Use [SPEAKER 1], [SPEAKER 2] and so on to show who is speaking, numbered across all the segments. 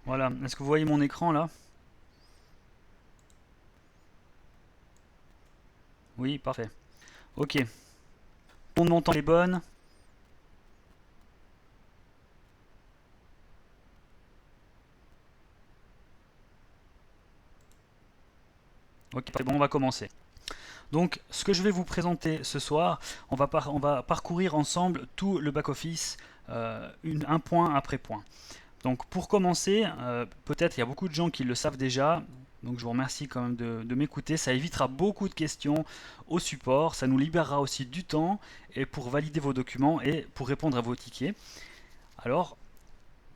[SPEAKER 1] Voilà, est-ce que vous voyez mon écran là? Oui, parfait. Ok, mon montant est bonne. Ok, parfait. Bon, on va commencer. Donc, ce que je vais vous présenter ce soir, on va parcourir ensemble tout le back-office, un point après point. Donc, pour commencer, peut-être il y a beaucoup de gens qui le savent déjà, donc je vous remercie quand même de m'écouter. Ça évitera beaucoup de questions au support, ça nous libérera aussi du temps et pour valider vos documents et pour répondre à vos tickets. Alors,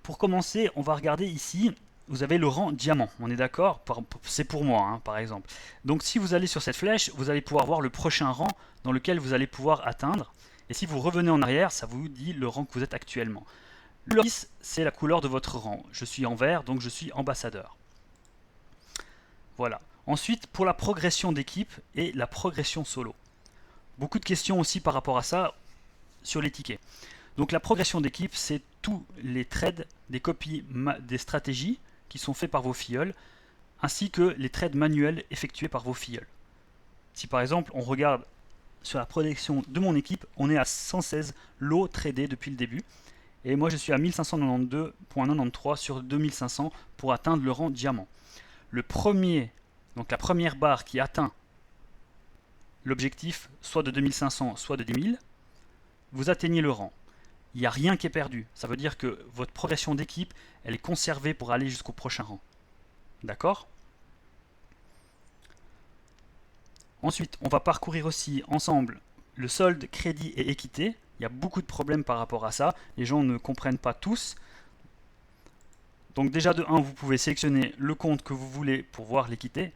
[SPEAKER 1] pour commencer, on va regarder ici. Vous avez le rang diamant, on est d'accord? C'est pour moi, hein, par exemple. Donc si vous allez sur cette flèche, vous allez pouvoir voir le prochain rang dans lequel vous allez pouvoir atteindre. Et si vous revenez en arrière, ça vous dit le rang que vous êtes actuellement. Le 10, c'est la couleur de votre rang. Je suis en vert, donc je suis ambassadeur. Voilà. Ensuite, pour la progression d'équipe et la progression solo. Beaucoup de questions aussi par rapport à ça sur les tickets. Donc la progression d'équipe, c'est tous les trades, des copies des stratégies qui sont faits par vos filleuls, ainsi que les trades manuels effectués par vos filleuls. Si par exemple on regarde sur la progression de mon équipe, on est à 116 lots tradés depuis le début, et moi je suis à 1592.93 sur 2500 pour atteindre le rang diamant. Le premier, donc la première barre qui atteint l'objectif, soit de 2500, soit de 10 000, vous atteignez le rang. Il n'y a rien qui est perdu. Ça veut dire que votre progression d'équipe, elle est conservée pour aller jusqu'au prochain rang. D'accord? Ensuite, on va parcourir aussi ensemble le solde, crédit et équité. Il y a beaucoup de problèmes par rapport à ça. Les gens ne comprennent pas tous. Donc déjà de 1, vous pouvez sélectionner le compte que vous voulez pour voir l'équité.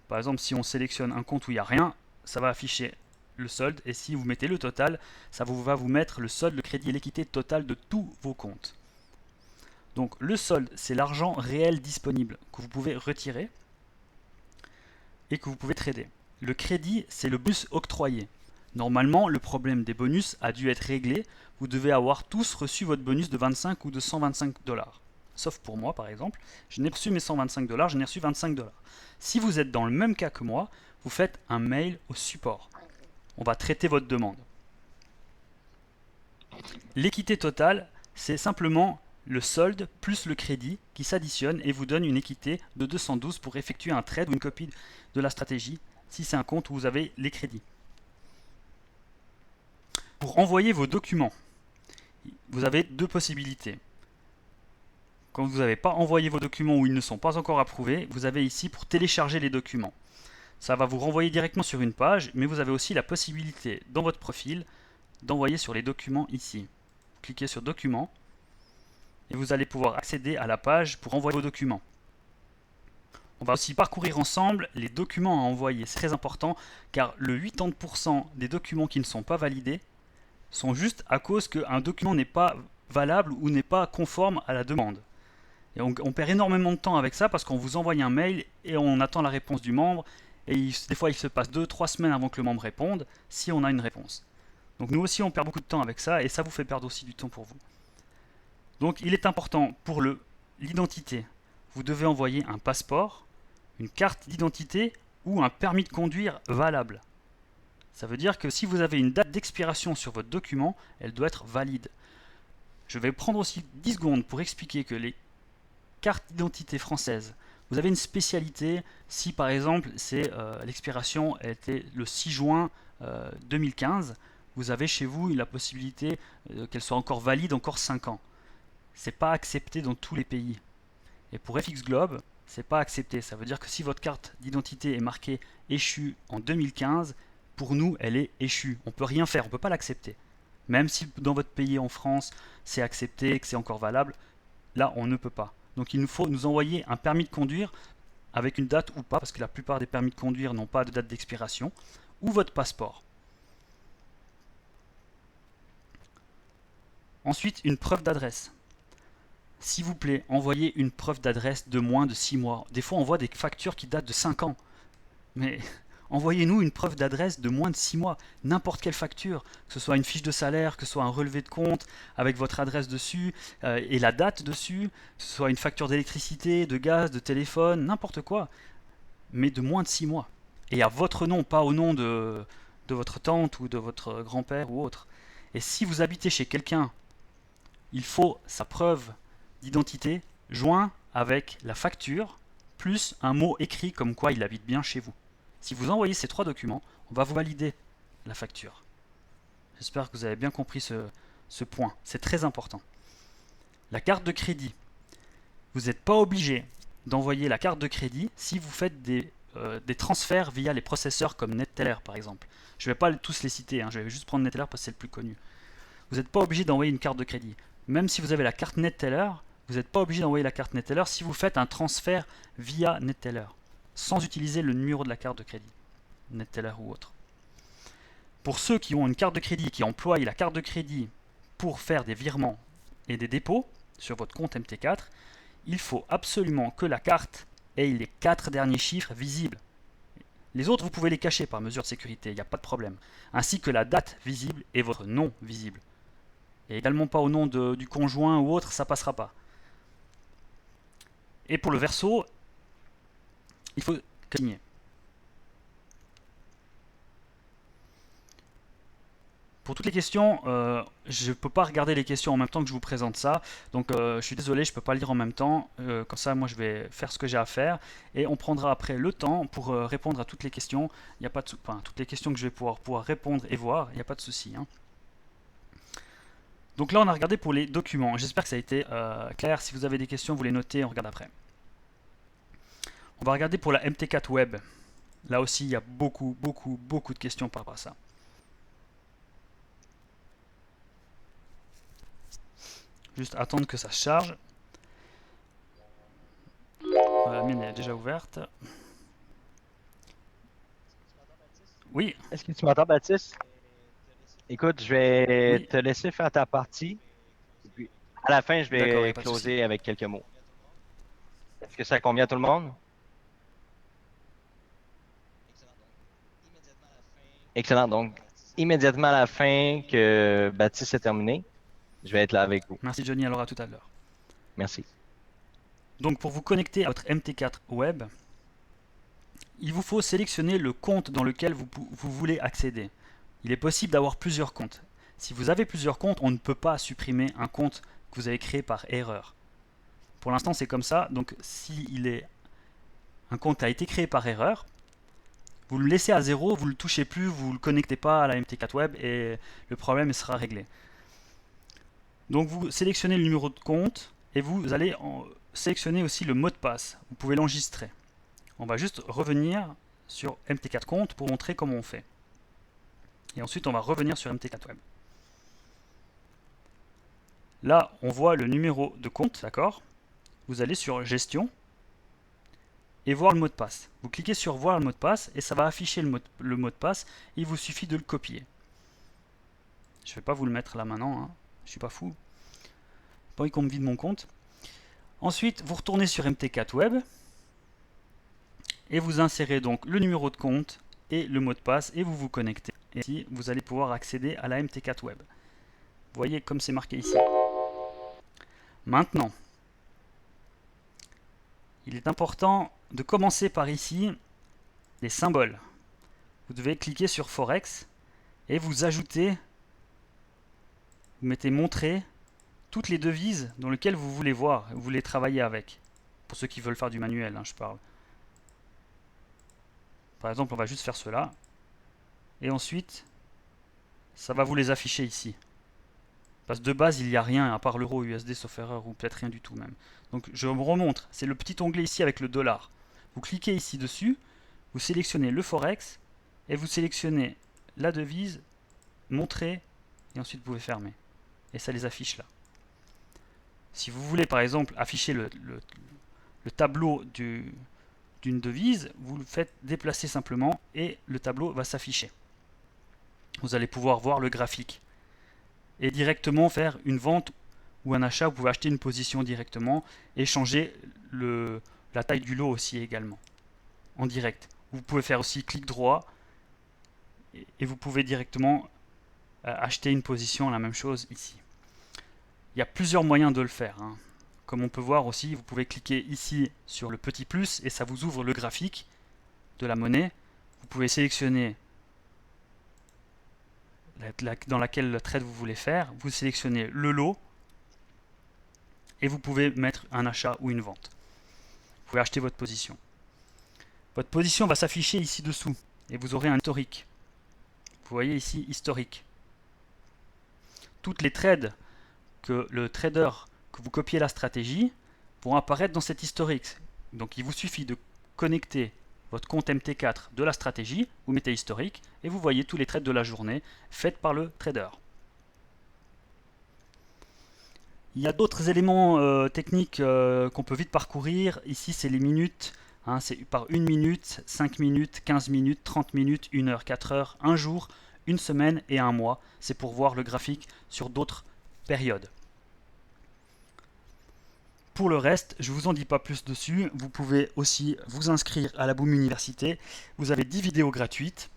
[SPEAKER 1] Par exemple, si on sélectionne un compte où il n'y a rien, ça va afficher le solde. Et si vous mettez le total, ça va vous mettre le solde, le crédit et l'équité totale de tous vos comptes. Donc le solde, c'est l'argent réel disponible que vous pouvez retirer et que vous pouvez trader. Le crédit, c'est le bonus octroyé. Normalement, le problème des bonus a dû être réglé. Vous devez avoir tous reçu votre bonus de 25 ou de 125 dollars. Sauf pour moi, par exemple. Je n'ai reçu mes 125 dollars, je n'ai reçu 25 dollars. Si vous êtes dans le même cas que moi, vous faites un mail au support. On va traiter votre demande. L'équité totale, c'est simplement le solde plus le crédit qui s'additionne et vous donne une équité de 212 pour effectuer un trade ou une copie de la stratégie si c'est un compte où vous avez les crédits. Pour envoyer vos documents, vous avez deux possibilités. Quand vous n'avez pas envoyé vos documents ou ils ne sont pas encore approuvés, vous avez ici pour télécharger les documents. Ça va vous renvoyer directement sur une page, mais vous avez aussi la possibilité dans votre profil d'envoyer sur les documents ici. Cliquez sur documents et vous allez pouvoir accéder à la page pour envoyer vos documents. On va aussi parcourir ensemble les documents à envoyer. C'est très important car le 80% des documents qui ne sont pas validés sont juste à cause qu'un document n'est pas valable ou n'est pas conforme à la demande. Et on perd énormément de temps avec ça parce qu'on vous envoie un mail et on attend la réponse du membre. Et des fois, il se passe 2-3 semaines avant que le membre réponde si on a une réponse. Donc nous aussi, on perd beaucoup de temps avec ça et ça vous fait perdre aussi du temps pour vous. Donc il est important pour l'identité. Vous devez envoyer un passeport, une carte d'identité ou un permis de conduire valable. Ça veut dire que si vous avez une date d'expiration sur votre document, elle doit être valide. Je vais prendre aussi 10 secondes pour expliquer que les cartes d'identité françaises, vous avez une spécialité si par exemple l'expiration était le 6 juin 2015, vous avez chez vous la possibilité qu'elle soit encore valide encore 5 ans. C'est pas accepté dans tous les pays. Et pour FX Globe, c'est pas accepté. Ça veut dire que si votre carte d'identité est marquée échue en 2015, pour nous, elle est échue. On peut rien faire, on peut pas l'accepter. Même si dans votre pays en France, c'est accepté, que c'est encore valable, là, on ne peut pas. Donc il nous faut nous envoyer un permis de conduire avec une date ou pas, parce que la plupart des permis de conduire n'ont pas de date d'expiration, ou votre passeport. Ensuite, une preuve d'adresse. S'il vous plaît, envoyez une preuve d'adresse de moins de 6 mois. Des fois, on voit des factures qui datent de 5 ans. Mais Envoyez-nous une preuve d'adresse de moins de 6 mois, n'importe quelle facture, que ce soit une fiche de salaire, que ce soit un relevé de compte avec votre adresse dessus et la date dessus, que ce soit une facture d'électricité, de gaz, de téléphone, n'importe quoi, mais de moins de 6 mois. Et à votre nom, pas au nom de votre tante ou de votre grand-père ou autre. Et si vous habitez chez quelqu'un, il faut sa preuve d'identité joint avec la facture plus un mot écrit comme quoi il habite bien chez vous. Si vous envoyez ces 3 documents, on va vous valider la facture. J'espère que vous avez bien compris ce point. C'est très important. La carte de crédit. Vous n'êtes pas obligé d'envoyer la carte de crédit si vous faites des transferts via les processeurs comme NetTeller par exemple. Je ne vais pas tous les citer, je vais juste prendre NetTeller parce que c'est le plus connu. Vous n'êtes pas obligé d'envoyer une carte de crédit. Même si vous avez la carte NetTeller, vous n'êtes pas obligé d'envoyer la carte NetTeller si vous faites un transfert via NetTeller, sans utiliser le numéro de la carte de crédit, NetTeller ou autre. Pour ceux qui ont une carte de crédit et qui emploient la carte de crédit pour faire des virements et des dépôts sur votre compte MT4, il faut absolument que la carte ait les 4 derniers chiffres visibles. Les autres, vous pouvez les cacher par mesure de sécurité, il n'y a pas de problème. Ainsi que la date visible et votre nom visible. Et également pas au nom du conjoint ou autre, ça passera pas. Et pour le verso, il faut signer. Pour toutes les questions, je ne peux pas regarder les questions en même temps que je vous présente ça. Donc je suis désolé, je ne peux pas lire en même temps. Comme ça, moi je vais faire ce que j'ai à faire. Et on prendra après le temps pour répondre à toutes les questions. Il n'y a pas de toutes les questions que je vais pouvoir répondre et voir, il n'y a pas de souci. Donc là, on a regardé pour les documents. J'espère que ça a été clair. Si vous avez des questions, vous les notez, on regarde après. On va regarder pour la MT4 Web. Là aussi, il y a beaucoup de questions par rapport à ça. Juste attendre que ça charge. La mienne est déjà ouverte. Oui.
[SPEAKER 2] Est-ce que tu m'entends, Baptiste? Écoute, je vais te laisser faire ta partie. Et puis, à la fin, je vais closer avec quelques mots. Est-ce que ça convient à tout le monde? Excellent. Donc, immédiatement à la fin que Baptiste est terminé, je vais être là avec vous.
[SPEAKER 1] Merci Johnny, alors à tout à l'heure.
[SPEAKER 2] Merci.
[SPEAKER 1] Donc pour vous connecter à votre MT4 Web, il vous faut sélectionner le compte dans lequel vous voulez accéder. Il est possible d'avoir plusieurs comptes. Si vous avez plusieurs comptes, on ne peut pas supprimer un compte que vous avez créé par erreur. Pour l'instant, c'est comme ça. Donc si un compte a été créé par erreur, vous le laissez à 0, vous ne le touchez plus, vous ne le connectez pas à la MT4 Web et le problème sera réglé. Donc vous sélectionnez le numéro de compte et vous allez sélectionner aussi le mot de passe. Vous pouvez l'enregistrer. On va juste revenir sur MT4 Compte pour montrer comment on fait. Et ensuite, on va revenir sur MT4 Web. Là, on voit le numéro de compte, d'accord? Vous allez sur Gestion et voir le mot de passe. Vous cliquez sur Voir le mot de passe et ça va afficher le mot de passe. Il vous suffit de le copier. Je ne vais pas vous le mettre là maintenant, je suis pas fou. Pas envie qu'on me vide mon compte. Ensuite, vous retournez sur MT4 Web et vous insérez donc le numéro de compte et le mot de passe et vous vous connectez. Et ici, vous allez pouvoir accéder à la MT4 Web. Vous voyez comme c'est marqué ici. Maintenant, il est important de commencer par ici les symboles. Vous devez cliquer sur Forex et vous ajoutez, vous mettez Montrer toutes les devises dans lesquelles vous voulez voir, vous voulez travailler avec. Pour ceux qui veulent faire du manuel, je parle. Par exemple, on va juste faire cela. Et ensuite, ça va vous les afficher ici. Parce que de base, il n'y a rien à part l'euro USD sauf erreur, ou peut-être rien du tout même. Donc je me remontre, c'est le petit onglet ici avec le dollar. Vous cliquez ici dessus, vous sélectionnez le Forex, et vous sélectionnez la devise, Montrer, et ensuite vous pouvez fermer. Et ça les affiche là. Si vous voulez par exemple afficher le tableau d'une devise, vous le faites déplacer simplement et le tableau va s'afficher. Vous allez pouvoir voir le graphique et directement faire une vente ou un achat. Vous pouvez acheter une position directement et changer la taille du lot aussi également en direct. Vous pouvez faire aussi clic droit et vous pouvez directement acheter une position, la même chose ici. Il y a plusieurs moyens de le faire, hein. Comme on peut voir aussi, vous pouvez cliquer ici sur le petit plus et ça vous ouvre le graphique de la monnaie. Vous pouvez sélectionner dans laquelle le trade vous voulez faire. Vous sélectionnez le lot et vous pouvez mettre un achat ou une vente. Vous pouvez acheter votre position. Votre position va s'afficher ici dessous et vous aurez un historique. Vous voyez ici historique. Toutes les trades que le trader que vous copiez la stratégie vont apparaître dans cet historique. Donc il vous suffit de connecter votre compte MT4 de la stratégie, vous mettez historique et vous voyez tous les trades de la journée faites par le trader. Il y a d'autres éléments techniques qu'on peut vite parcourir. Ici c'est les minutes, hein, c'est par 1 minute, 5 minutes, 15 minutes, 30 minutes, 1 heure, 4 heures, un jour, une semaine et un mois. C'est pour voir le graphique sur d'autres périodes. Pour le reste, je ne vous en dis pas plus dessus. Vous pouvez aussi vous inscrire à la Boom Université. Vous avez 10 vidéos gratuites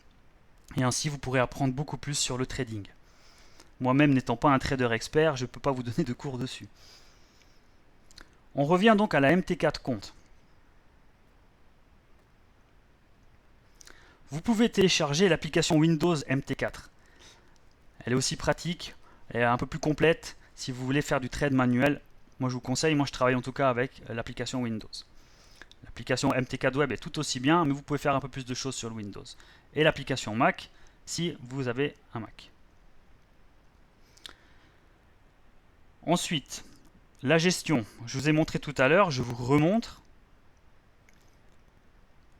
[SPEAKER 1] et ainsi vous pourrez apprendre beaucoup plus sur le trading. Moi-même n'étant pas un trader expert, je ne peux pas vous donner de cours dessus. On revient donc à la MT4 compte. Vous pouvez télécharger l'application Windows MT4. Elle est aussi pratique, elle est un peu plus complète si vous voulez faire du trade manuel. Moi je vous conseille, moi je travaille en tout cas avec l'application Windows. L'application MT4 Web est tout aussi bien, mais vous pouvez faire un peu plus de choses sur le Windows. Et l'application Mac, si vous avez un Mac. Ensuite, la gestion. Je vous ai montré tout à l'heure, je vous remontre.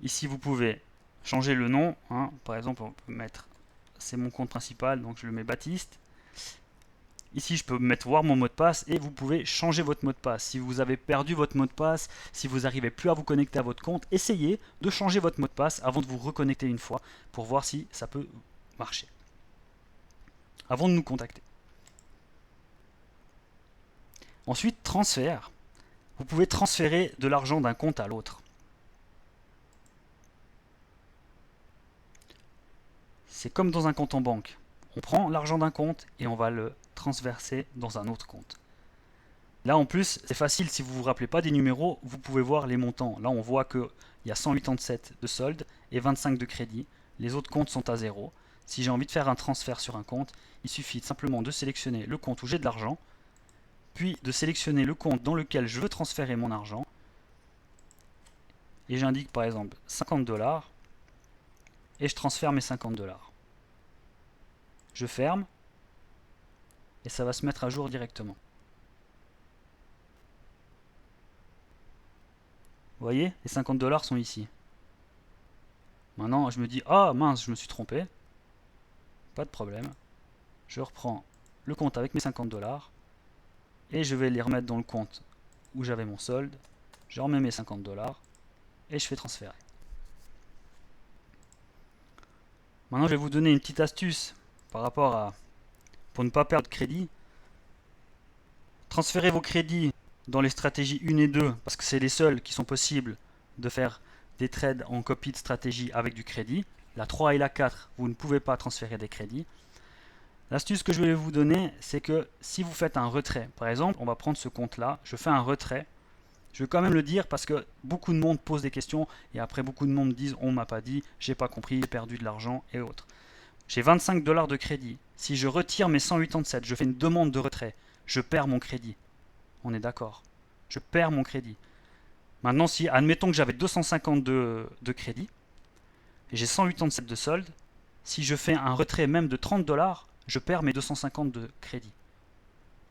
[SPEAKER 1] Ici, vous pouvez changer le nom, hein. Par exemple, on peut mettre, c'est mon compte principal, donc je le mets Baptiste. Ici, je peux mettre voir mon mot de passe et vous pouvez changer votre mot de passe. Si vous avez perdu votre mot de passe, si vous n'arrivez plus à vous connecter à votre compte, essayez de changer votre mot de passe avant de vous reconnecter une fois pour voir si ça peut marcher. Avant de nous contacter. Ensuite, transfert. Vous pouvez transférer de l'argent d'un compte à l'autre. C'est comme dans un compte en banque. On prend l'argent d'un compte et on va le transverser dans un autre compte. Là en plus, c'est facile, si vous ne vous rappelez pas des numéros, vous pouvez voir les montants. Là on voit qu'il y a 187 de solde et 25 de crédit. Les autres comptes sont à 0. Si j'ai envie de faire un transfert sur un compte, il suffit simplement de sélectionner le compte où j'ai de l'argent, puis de sélectionner le compte dans lequel je veux transférer mon argent. Et j'indique par exemple 50 $. Et je transfère mes 50 $. Je ferme et ça va se mettre à jour directement. Vous voyez, les 50 $ sont ici. Maintenant, je me dis, ah mince, je me suis trompé. Pas de problème. Je reprends le compte avec mes 50 $ et je vais les remettre dans le compte où j'avais mon solde. Je remets mes 50 $ et je fais transférer. Maintenant, je vais vous donner une petite astuce par rapport à, pour ne pas perdre de crédit. Transférez vos crédits dans les stratégies 1 et 2 parce que c'est les seules qui sont possibles de faire des trades en copie de stratégie avec du crédit. La 3 et la 4, vous ne pouvez pas transférer des crédits. L'astuce que je vais vous donner, c'est que si vous faites un retrait, par exemple, on va prendre ce compte-là, je fais un retrait. Je vais quand même le dire parce que beaucoup de monde pose des questions et après beaucoup de monde disent on m'a pas dit, j'ai pas compris, j'ai perdu de l'argent et autres. J'ai 25 $ de crédit. Si je retire mes 187, je fais une demande de retrait, je perds mon crédit. On est d'accord. Je perds mon crédit. Maintenant, si admettons que j'avais 250 de crédit et j'ai 187 de solde, si je fais un retrait même de 30 $, je perds mes 250 de crédit.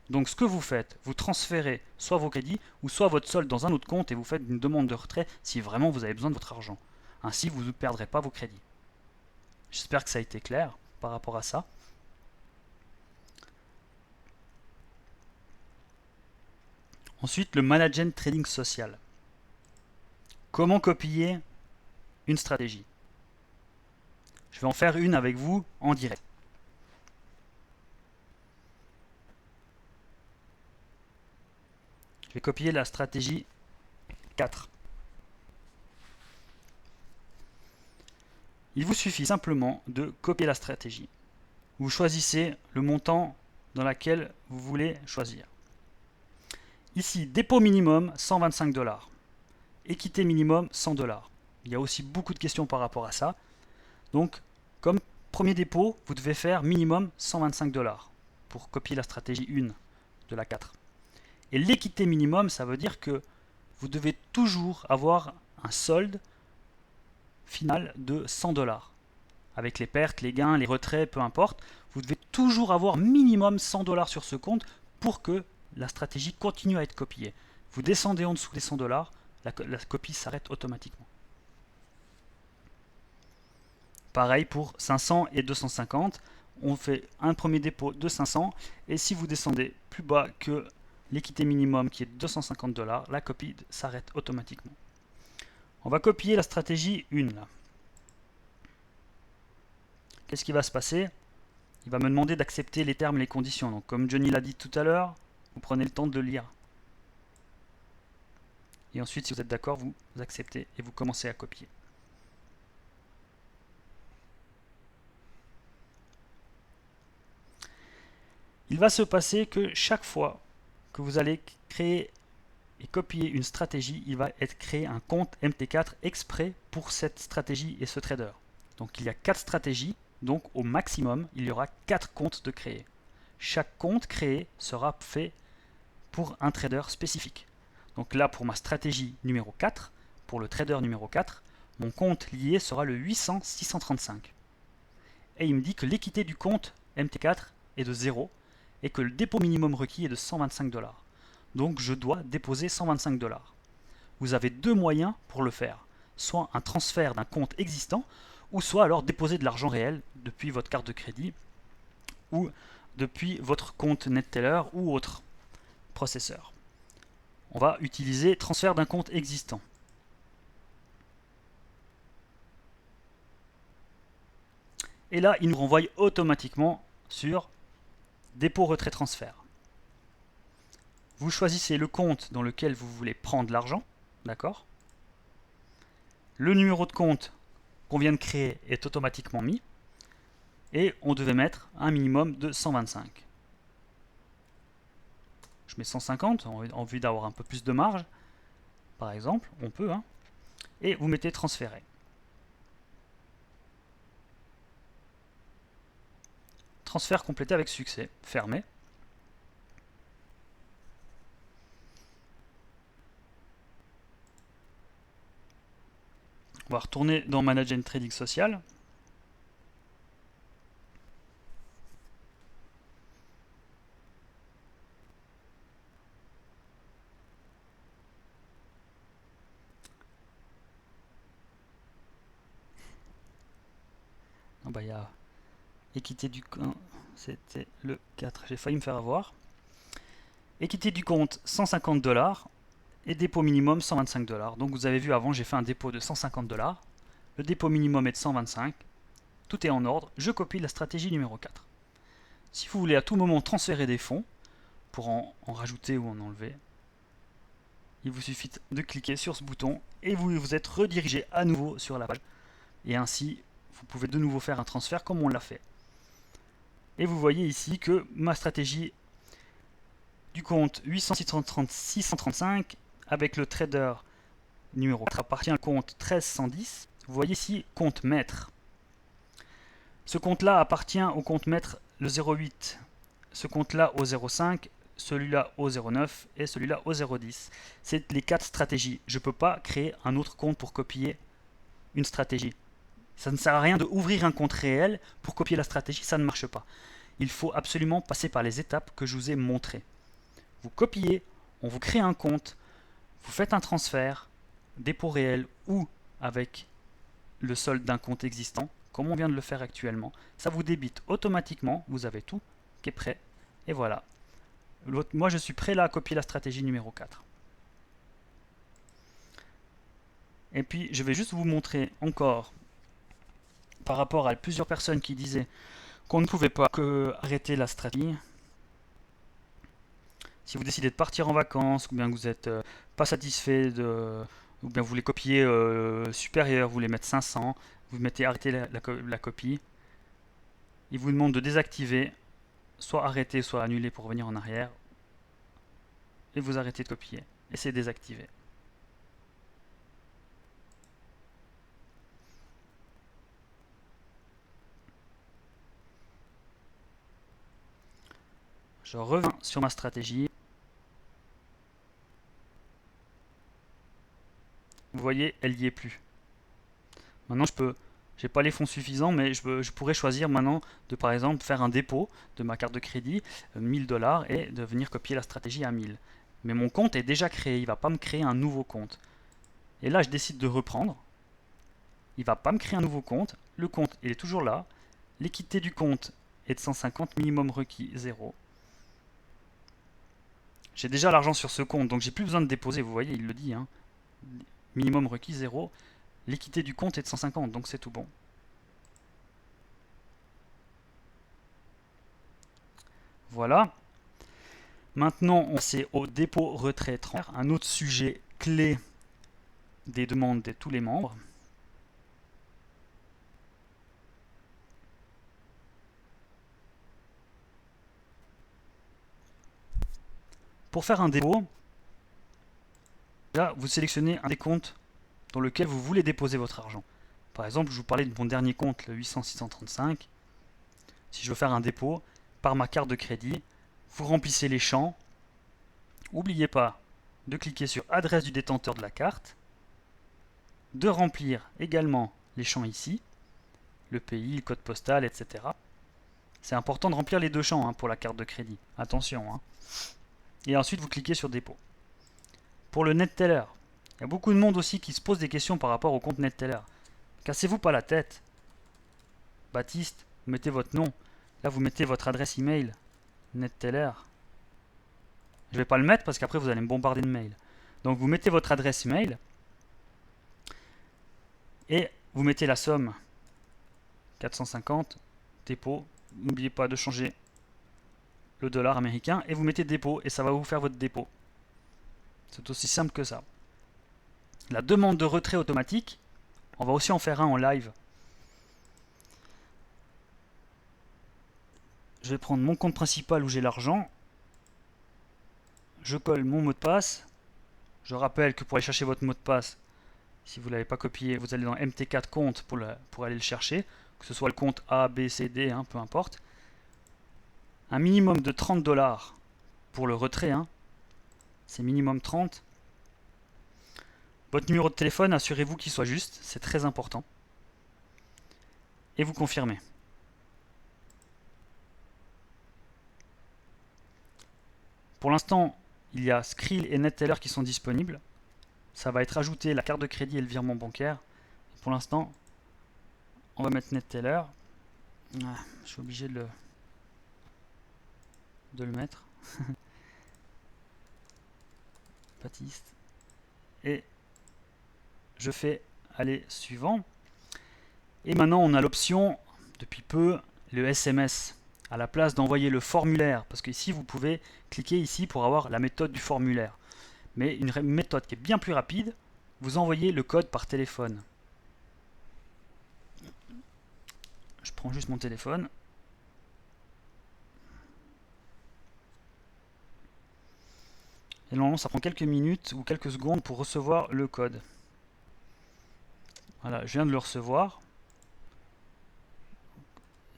[SPEAKER 1] Donc ce que vous faites, vous transférez soit vos crédits ou soit votre solde dans un autre compte et vous faites une demande de retrait si vraiment vous avez besoin de votre argent. Ainsi, vous ne perdrez pas vos crédits. J'espère que ça a été clair par rapport à ça. Ensuite, le management trading social. Comment copier une stratégie? Je vais en faire une avec vous en direct. Je vais copier la stratégie 4. Il vous suffit simplement de copier la stratégie. Vous choisissez le montant dans lequel vous voulez choisir. Ici, dépôt minimum 125 $. Équité minimum 100 $. Il y a aussi beaucoup de questions par rapport à ça. Donc, comme premier dépôt, vous devez faire minimum 125 $ pour copier la stratégie 1 de la 4. Et l'équité minimum, ça veut dire que vous devez toujours avoir un solde final de 100 $. Avec les pertes, les gains, les retraits, peu importe, vous devez toujours avoir minimum 100 $ sur ce compte pour que la stratégie continue à être copiée. Vous descendez en dessous des 100 $, la copie s'arrête automatiquement. Pareil pour 500 et 250, on fait un premier dépôt de 500 et si vous descendez plus bas que l'équité minimum qui est de 250 $, la copie s'arrête automatiquement. On va copier la stratégie 1 là. Qu'est-ce qui va se passer? Il va me demander d'accepter les termes et les conditions. Donc comme Johnny l'a dit tout à l'heure, vous prenez le temps de le lire. Et ensuite, si vous êtes d'accord, vous acceptez et vous commencez à copier. Il va se passer que chaque fois que vous allez créer et copier une stratégie, il va être créé un compte MT4 exprès pour cette stratégie et ce trader. Donc il y a 4 stratégies, donc au maximum, il y aura 4 comptes de créer. Chaque compte créé sera fait pour un trader spécifique. Donc là, pour ma stratégie numéro 4, pour le trader numéro 4, mon compte lié sera le 800-635. Et il me dit que l'équité du compte MT4 est de 0 et que le dépôt minimum requis est de 125 $. Donc je dois déposer 125 $. Vous avez deux moyens pour le faire. Soit un transfert d'un compte existant, ou soit alors déposer de l'argent réel depuis votre carte de crédit ou depuis votre compte NetTeller ou autre processeur. On va utiliser transfert d'un compte existant. Et là, il nous renvoie automatiquement sur dépôt, retrait, transfert. Vous choisissez le compte dans lequel vous voulez prendre l'argent, d'accord? Le numéro de compte qu'on vient de créer est automatiquement mis. Et on devait mettre un minimum de 125. Je mets 150 en vue d'avoir un peu plus de marge. Par exemple, on peut. Hein, et vous mettez transférer. Transfert complété avec succès. Fermé. On va retourner dans Manage Trading Social. Il y a équité du compte, c'était le 4, j'ai failli me faire avoir. Équité du compte 150 $ et dépôt minimum 125 $. Donc vous avez vu avant, j'ai fait un dépôt de 150 $. Le dépôt minimum est de 125. Tout est en ordre. Je copie la stratégie numéro 4. Si vous voulez à tout moment transférer des fonds pour en rajouter ou en enlever, il vous suffit de cliquer sur ce bouton et vous êtes redirigé à nouveau sur la page. Et ainsi, vous pouvez de nouveau faire un transfert comme on l'a fait. Et vous voyez ici que ma stratégie du compte 800-635 avec le trader numéro 4 appartient au compte 1310. Vous voyez ici compte maître. Ce compte-là appartient au compte maître le 08, ce compte-là au 05, celui-là au 09 et celui-là au 010. C'est les 4 stratégies. Je ne peux pas créer un autre compte pour copier une stratégie. Ça ne sert à rien de ouvrir un compte réel pour copier la stratégie, ça ne marche pas. Il faut absolument passer par les étapes que je vous ai montrées. Vous copiez, on vous crée un compte, vous faites un transfert, dépôt réel ou avec le solde d'un compte existant, comme on vient de le faire actuellement. Ça vous débite automatiquement, vous avez tout qui est prêt. Et voilà. Moi, je suis prêt là à copier la stratégie numéro 4. Et puis, je vais juste vous montrer encore, par rapport à plusieurs personnes qui disaient qu'on ne pouvait pas arrêter la stratégie. Si vous décidez de partir en vacances, ou bien que vous n'êtes pas satisfait ou bien vous voulez copier supérieur, vous voulez mettre 500, vous mettez arrêter la copie. Il vous demande de désactiver, soit arrêter, soit annuler pour revenir en arrière. Et vous arrêtez de copier. Et c'est désactivé. Je reviens sur ma stratégie. Vous voyez, elle n'y est plus. Maintenant, j'ai pas les fonds suffisants, mais je pourrais choisir maintenant de, par exemple, faire un dépôt de ma carte de crédit, 1000 $, et de venir copier la stratégie à 1000. Mais mon compte est déjà créé, il ne va pas me créer un nouveau compte. Et là, je décide de reprendre. Il ne va pas me créer un nouveau compte. Le compte, il est toujours là. L'équité du compte est de 150, minimum requis 0. J'ai déjà l'argent sur ce compte, donc j'ai plus besoin de déposer, vous voyez, il le dit. Hein. Minimum requis 0. L'équité du compte est de 150, donc c'est tout bon. Voilà. Maintenant, on sait au dépôt retrait transfert, un autre sujet clé des demandes de tous les membres. Pour faire un dépôt, là, vous sélectionnez un des comptes dans lequel vous voulez déposer votre argent. Par exemple, je vous parlais de mon dernier compte, le 800-635. Si je veux faire un dépôt par ma carte de crédit, vous remplissez les champs. N'oubliez pas de cliquer sur adresse du détenteur de la carte, de remplir également les champs ici, le pays, le code postal, etc. C'est important de remplir les deux champs pour la carte de crédit. Attention. Et ensuite, vous cliquez sur dépôt. Pour le NetTeller, il y a beaucoup de monde aussi qui se pose des questions par rapport au compte NetTeller. Cassez-vous pas la tête. Baptiste, vous mettez votre nom. Là, vous mettez votre adresse email. NetTeller. Je ne vais pas le mettre parce qu'après, vous allez me bombarder de mails. Donc, vous mettez votre adresse email. Et vous mettez la somme. 450. Dépôt. N'oubliez pas de changer le dollar américain. Et vous mettez dépôt. Et ça va vous faire votre dépôt. C'est aussi simple que ça. La demande de retrait automatique. On va aussi en faire un en live. Je vais prendre mon compte principal où j'ai l'argent. Je colle mon mot de passe. Je rappelle que pour aller chercher votre mot de passe, si vous ne l'avez pas copié, vous allez dans MT4 compte pour aller le chercher. Que ce soit le compte A, B, C, D, peu importe. Un minimum de 30 $ pour le retrait. C'est minimum 30. Votre numéro de téléphone, assurez-vous qu'il soit juste. C'est très important. Et vous confirmez. Pour l'instant, il y a Skrill et NetTeller qui sont disponibles. Ça va être ajouté la carte de crédit et le virement bancaire. Pour l'instant, on va mettre NetTeller. Je suis obligé de le mettre. Baptiste. Et je fais aller suivant. Et maintenant, on a l'option, depuis peu, le SMS. À la place d'envoyer le formulaire, parce qu'ici vous pouvez cliquer ici pour avoir la méthode du formulaire. Mais une méthode qui est bien plus rapide, vous envoyez le code par téléphone. Je prends juste mon téléphone. Et normalement ça prend quelques minutes ou quelques secondes pour recevoir le code. Voilà, je viens de le recevoir.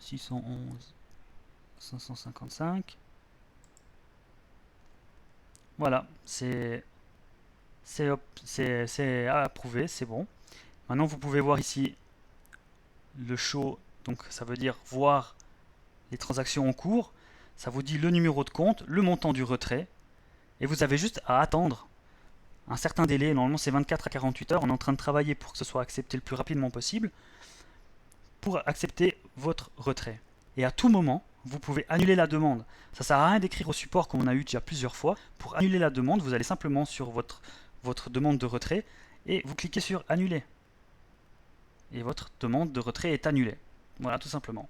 [SPEAKER 1] 611 555. Voilà, c'est approuvé, c'est bon. Maintenant, vous pouvez voir ici le show, donc ça veut dire voir les transactions en cours. Ça vous dit le numéro de compte, le montant du retrait, et vous avez juste à attendre un certain délai. Normalement, c'est 24 à 48 heures. On est en train de travailler pour que ce soit accepté le plus rapidement possible pour accepter votre retrait. Et à tout moment, vous pouvez annuler la demande. Ça ne sert à rien d'écrire au support comme on a eu déjà plusieurs fois. Pour annuler la demande, vous allez simplement sur votre demande de retrait et vous cliquez sur annuler. Et votre demande de retrait est annulée. Voilà, tout simplement.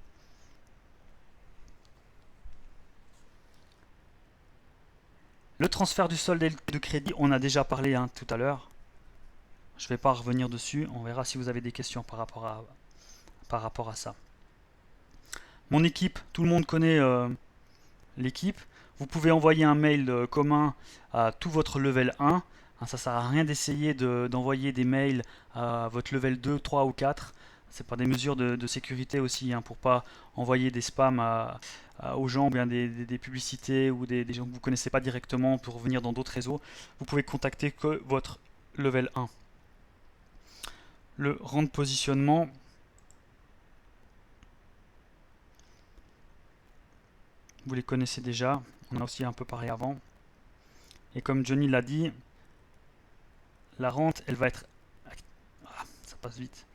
[SPEAKER 1] Le transfert du solde et de crédit, on a déjà parlé tout à l'heure. Je ne vais pas revenir dessus. On verra si vous avez des questions par rapport par rapport à ça. Mon équipe, tout le monde connaît l'équipe. Vous pouvez envoyer un mail commun à tout votre level 1. Ça sert à rien d'essayer d'envoyer des mails à votre level 2, 3 ou 4. C'est par des mesures de sécurité aussi, pour pas envoyer des spams aux gens, ou bien des publicités ou des gens que vous ne connaissez pas directement pour venir dans d'autres réseaux. Vous pouvez contacter que votre level 1. Le rang de positionnement. Vous les connaissez déjà, on a aussi un peu parlé avant. Et comme Johnny l'a dit, la rente, elle va être... ça passe vite.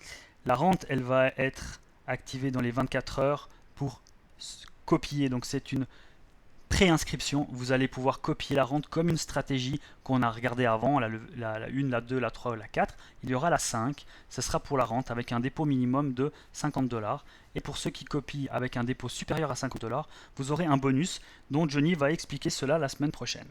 [SPEAKER 1] La rente, elle va être activée dans les 24 heures pour copier. Donc c'est une pré-inscription. Vous allez pouvoir copier la rente comme une stratégie qu'on a regardé avant, la 1, la 2, la 3, la 4. Il y aura la 5. Ce sera pour la rente avec un dépôt minimum de 50 $. Et pour ceux qui copient avec un dépôt supérieur à 50 $, vous aurez un bonus dont Johnny va expliquer cela la semaine prochaine.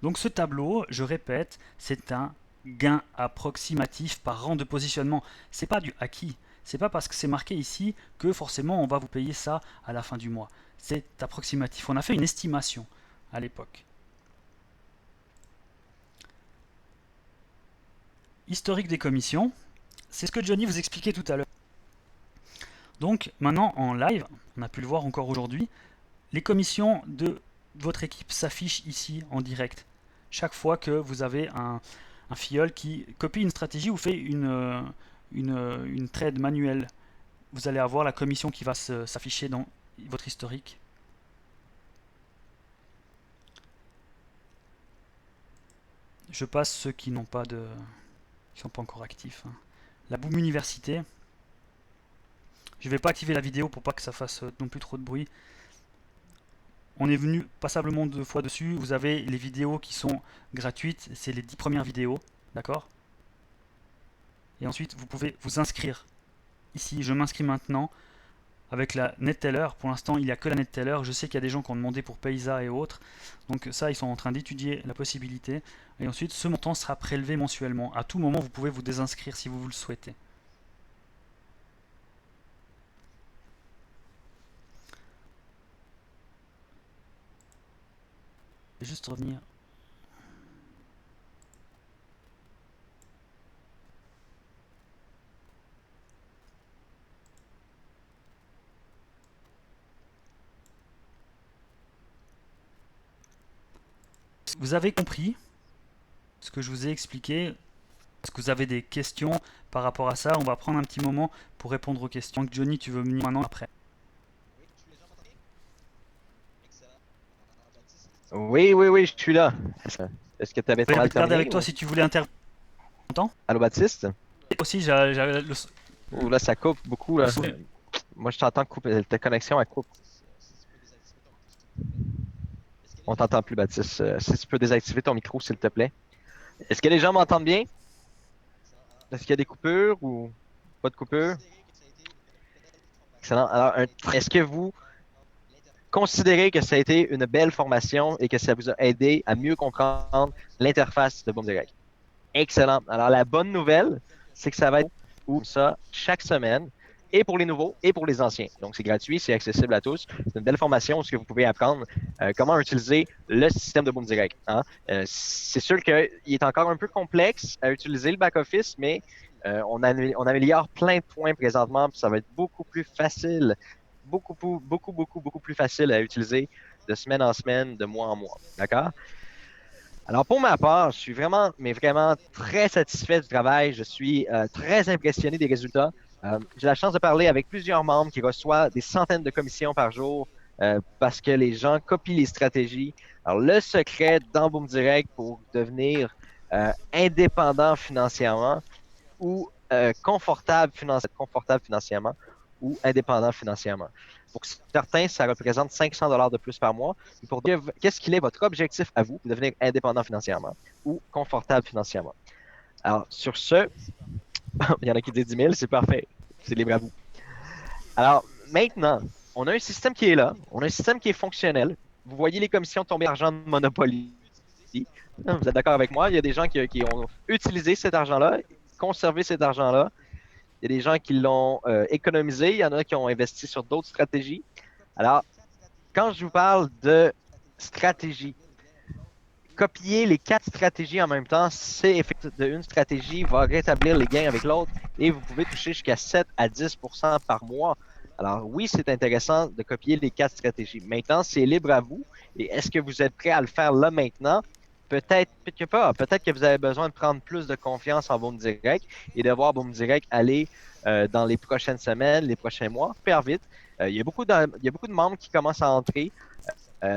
[SPEAKER 1] Donc ce tableau, je répète, c'est un gain approximatif par rang de positionnement. C'est pas du acquis. C'est pas parce que c'est marqué ici que forcément on va vous payer ça à la fin du mois. C'est approximatif. On a fait une estimation à l'époque. Historique des commissions, c'est ce que Johnny vous expliquait tout à l'heure. Donc maintenant en live, on a pu le voir encore aujourd'hui, les commissions de votre équipe s'affichent ici en direct. Chaque fois que vous avez un filleul qui copie une stratégie ou fait une trade manuelle, vous allez avoir la commission qui va s'afficher dans votre historique. Je passe ceux qui n'ont pas de, qui sont pas encore actifs. La Boom Université. Je ne vais pas activer la vidéo pour pas que ça fasse non plus trop de bruit. On est venu passablement 2 fois dessus. Vous avez les vidéos qui sont gratuites. C'est les 10 premières vidéos. D'accord? Et ensuite, vous pouvez vous inscrire. Ici, je m'inscris maintenant avec la NetTeller. Pour l'instant, il n'y a que la NetTeller. Je sais qu'il y a des gens qui ont demandé pour Paysa et autres. Donc ça, ils sont en train d'étudier la possibilité. Et ensuite, ce montant sera prélevé mensuellement. À tout moment, vous pouvez vous désinscrire si vous le souhaitez. Je vais juste revenir. Vous avez compris ce que je vous ai expliqué? Est-ce que vous avez des questions par rapport à ça? On va prendre un petit moment pour répondre aux questions. Johnny, tu veux venir maintenant après?
[SPEAKER 2] Oui, je suis là. Est-ce que tu avais
[SPEAKER 1] Je vais
[SPEAKER 2] ton
[SPEAKER 1] regarder
[SPEAKER 2] alterné
[SPEAKER 1] avec toi si tu voulais intervenir.
[SPEAKER 2] Allô, Baptiste?
[SPEAKER 1] Aussi, j'avais le...
[SPEAKER 2] Ouh, là, ça coupe beaucoup, là. Moi, je t'entends couper. Ta connexion, elle coupe. On t'entend plus, Baptiste. Si tu peux désactiver ton micro, s'il te plaît. Est-ce que les gens m'entendent bien? Est-ce qu'il y a des coupures ou pas de coupures? Excellent. Alors, est-ce que vous considérez que ça a été une belle formation et que ça vous a aidé à mieux comprendre l'interface de Boom Direct? Excellent. Alors, la bonne nouvelle, c'est que ça va être ça chaque semaine, et pour les nouveaux et pour les anciens. Donc, c'est gratuit, c'est accessible à tous. C'est une belle formation où vous pouvez apprendre comment utiliser le système de Boom Direct. C'est sûr qu'il est encore un peu complexe à utiliser le back-office, mais on améliore plein de points présentement, puis ça va être beaucoup plus facile, beaucoup plus facile à utiliser de semaine en semaine, de mois en mois. D'accord? Alors, pour ma part, je suis vraiment très satisfait du travail. Je suis très impressionné des résultats. J'ai la chance de parler avec plusieurs membres qui reçoivent des centaines de commissions par jour parce que les gens copient les stratégies. Alors, le secret dans Boom Direct pour devenir indépendant financièrement ou confortable financièrement ou indépendant financièrement. Pour certains, ça représente 500 $ de plus par mois. Et pour dire qu'est-ce qu'il est votre objectif à vous pour devenir indépendant financièrement ou confortable financièrement. Alors, sur ce, il y en a qui disent 10 000, c'est parfait. C'est libre à vous. Alors, maintenant, on a un système qui est là. On a un système qui est fonctionnel. Vous voyez les commissions tomber d'argent de Monopoly. Vous êtes d'accord avec moi? Il y a des gens qui ont utilisé cet argent-là, conservé cet argent-là, il y a des gens qui l'ont économisé, il y en a qui ont investi sur d'autres stratégies. Alors, quand je vous parle de stratégie, copier les 4 stratégies en même temps, c'est effectivement une stratégie va rétablir les gains avec l'autre et vous pouvez toucher jusqu'à 7 à 10% par mois. Alors oui, c'est intéressant de copier les 4 stratégies. Maintenant, c'est libre à vous. Et est-ce que vous êtes prêt à le faire là maintenant? Peut-être que pas. Peut-être que vous avez besoin de prendre plus de confiance en Boom Direct et de voir Boom Direct aller dans les prochaines semaines, les prochains mois, faire vite. Il y a beaucoup de membres qui commencent à entrer.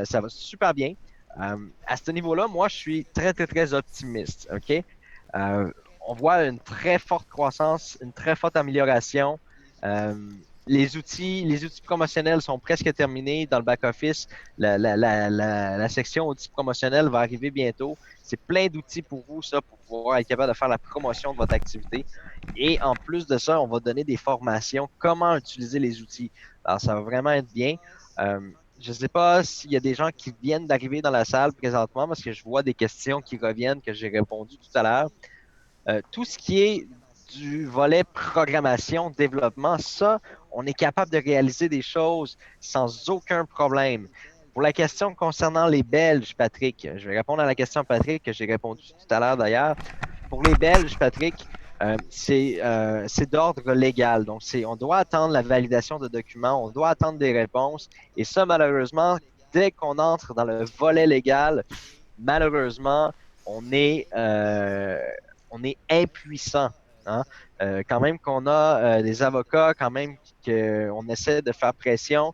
[SPEAKER 2] Ça va super bien. À ce niveau-là, moi, je suis très, très, très optimiste. OK? On voit une très forte croissance, une très forte amélioration. Euh, les outils promotionnels sont presque terminés dans le back-office. La section outils promotionnels va arriver bientôt. C'est plein d'outils pour vous, ça, pour pouvoir être capable de faire la promotion de votre activité. Et en plus de ça, on va donner des formations, comment utiliser les outils. Alors, ça va vraiment être bien. Euh, je ne sais pas s'il y a des gens qui viennent d'arriver dans la salle présentement parce que je vois des questions qui reviennent que j'ai répondu tout à l'heure. Tout ce qui est du volet programmation, développement, ça, on est capable de réaliser des choses sans aucun problème. Pour la question concernant les Belges, Patrick, je vais répondre à la question, Patrick, que j'ai répondu tout à l'heure d'ailleurs. Pour les Belges, Patrick, c'est d'ordre légal. Donc, on doit attendre la validation de documents, on doit attendre des réponses. Et ça, malheureusement, dès qu'on entre dans le volet légal, malheureusement, on est, euh, on est impuissant. Hein? Quand même qu'on a des avocats, quand même qu'on essaie de faire pression,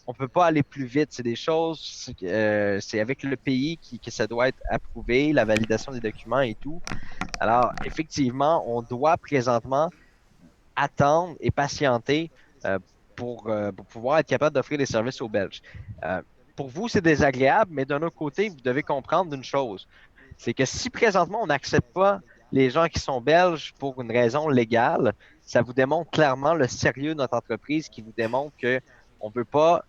[SPEAKER 2] on peut pas aller plus vite. C'est des choses, c'est avec le pays que ça doit être approuvé, la validation des documents et tout. Alors, effectivement, on doit présentement attendre et patienter euh, pour pouvoir être capable d'offrir des services aux Belges. Euh, pour vous, c'est désagréable, mais d'un autre côté, vous devez comprendre une chose. C'est que si présentement on n'accepte pas les gens qui sont belges pour une raison légale, ça vous démontre clairement le sérieux de notre entreprise qui vous démontre qu'on ne veut pas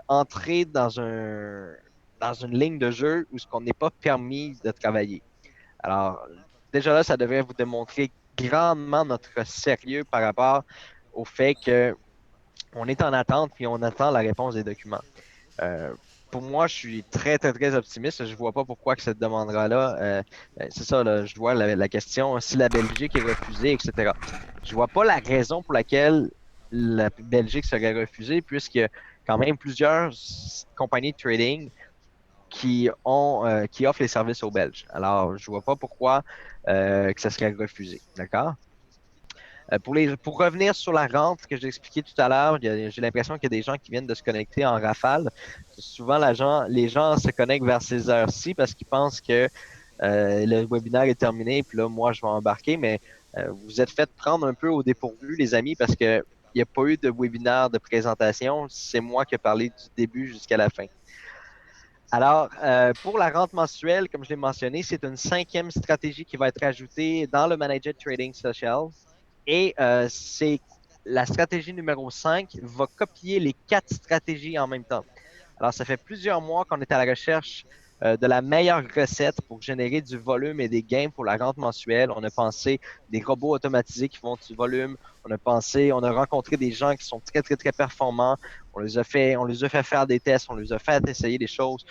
[SPEAKER 2] entrer dans une ligne de jeu où ce qu'on n'est pas permis de travailler. Alors, déjà là, ça devrait vous démontrer grandement notre sérieux par rapport au fait qu'on est en attente puis on attend la réponse des documents. Euh, pour moi, je suis très, très, très optimiste. Je ne vois pas pourquoi que cette demande-là, c'est ça, là, je vois la question, si la Belgique est refusée, etc. Je ne vois pas la raison pour laquelle la Belgique serait refusée, puisqu'il y a quand même plusieurs compagnies de trading qui offrent les services aux Belges. Alors, je ne vois pas pourquoi que ça serait refusé. D'accord? Pour revenir sur la rente que j'ai expliqué tout à l'heure, j'ai l'impression qu'il y a des gens qui viennent de se connecter en rafale. Souvent, les gens se connectent vers ces heures-ci parce qu'ils pensent que le webinaire est terminé, puis là, moi, je vais embarquer, mais vous êtes fait prendre un peu au dépourvu, les amis, parce qu'il n'y a pas eu de webinaire de présentation. C'est moi qui ai parlé du début jusqu'à la fin. Alors, pour la rente mensuelle, comme je l'ai mentionné, c'est une 5e stratégie qui va être ajoutée dans le Manager Trading Social. Et c'est la stratégie numéro 5 va copier les 4 stratégies en même temps. Alors, ça fait plusieurs mois qu'on est à la recherche de la meilleure recette pour générer du volume et des gains pour la rente mensuelle. On a pensé des robots automatisés qui font du volume. On a rencontré des gens qui sont très, très, très performants. On les a fait faire des tests, on les a fait essayer des choses.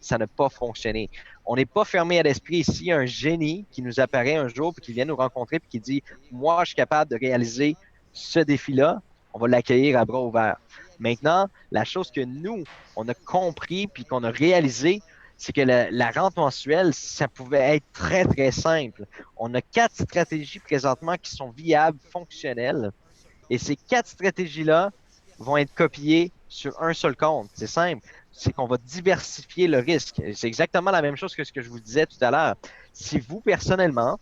[SPEAKER 2] Ça n'a pas fonctionné. On n'est pas fermé à l'esprit ici. Un génie qui nous apparaît un jour puis qui vient nous rencontrer et qui dit, moi, je suis capable de réaliser ce défi-là. On va l'accueillir à bras ouverts. Maintenant, la chose que nous, on a compris puis qu'on a réalisé, c'est que la rente mensuelle, ça pouvait être très, très simple. On a 4 stratégies présentement qui sont viables, fonctionnelles, et ces 4 stratégies-là vont être copiées sur un seul compte. C'est simple. C'est qu'on va diversifier le risque. C'est exactement la même chose que ce que je vous disais tout à l'heure. Si vous, personnellement,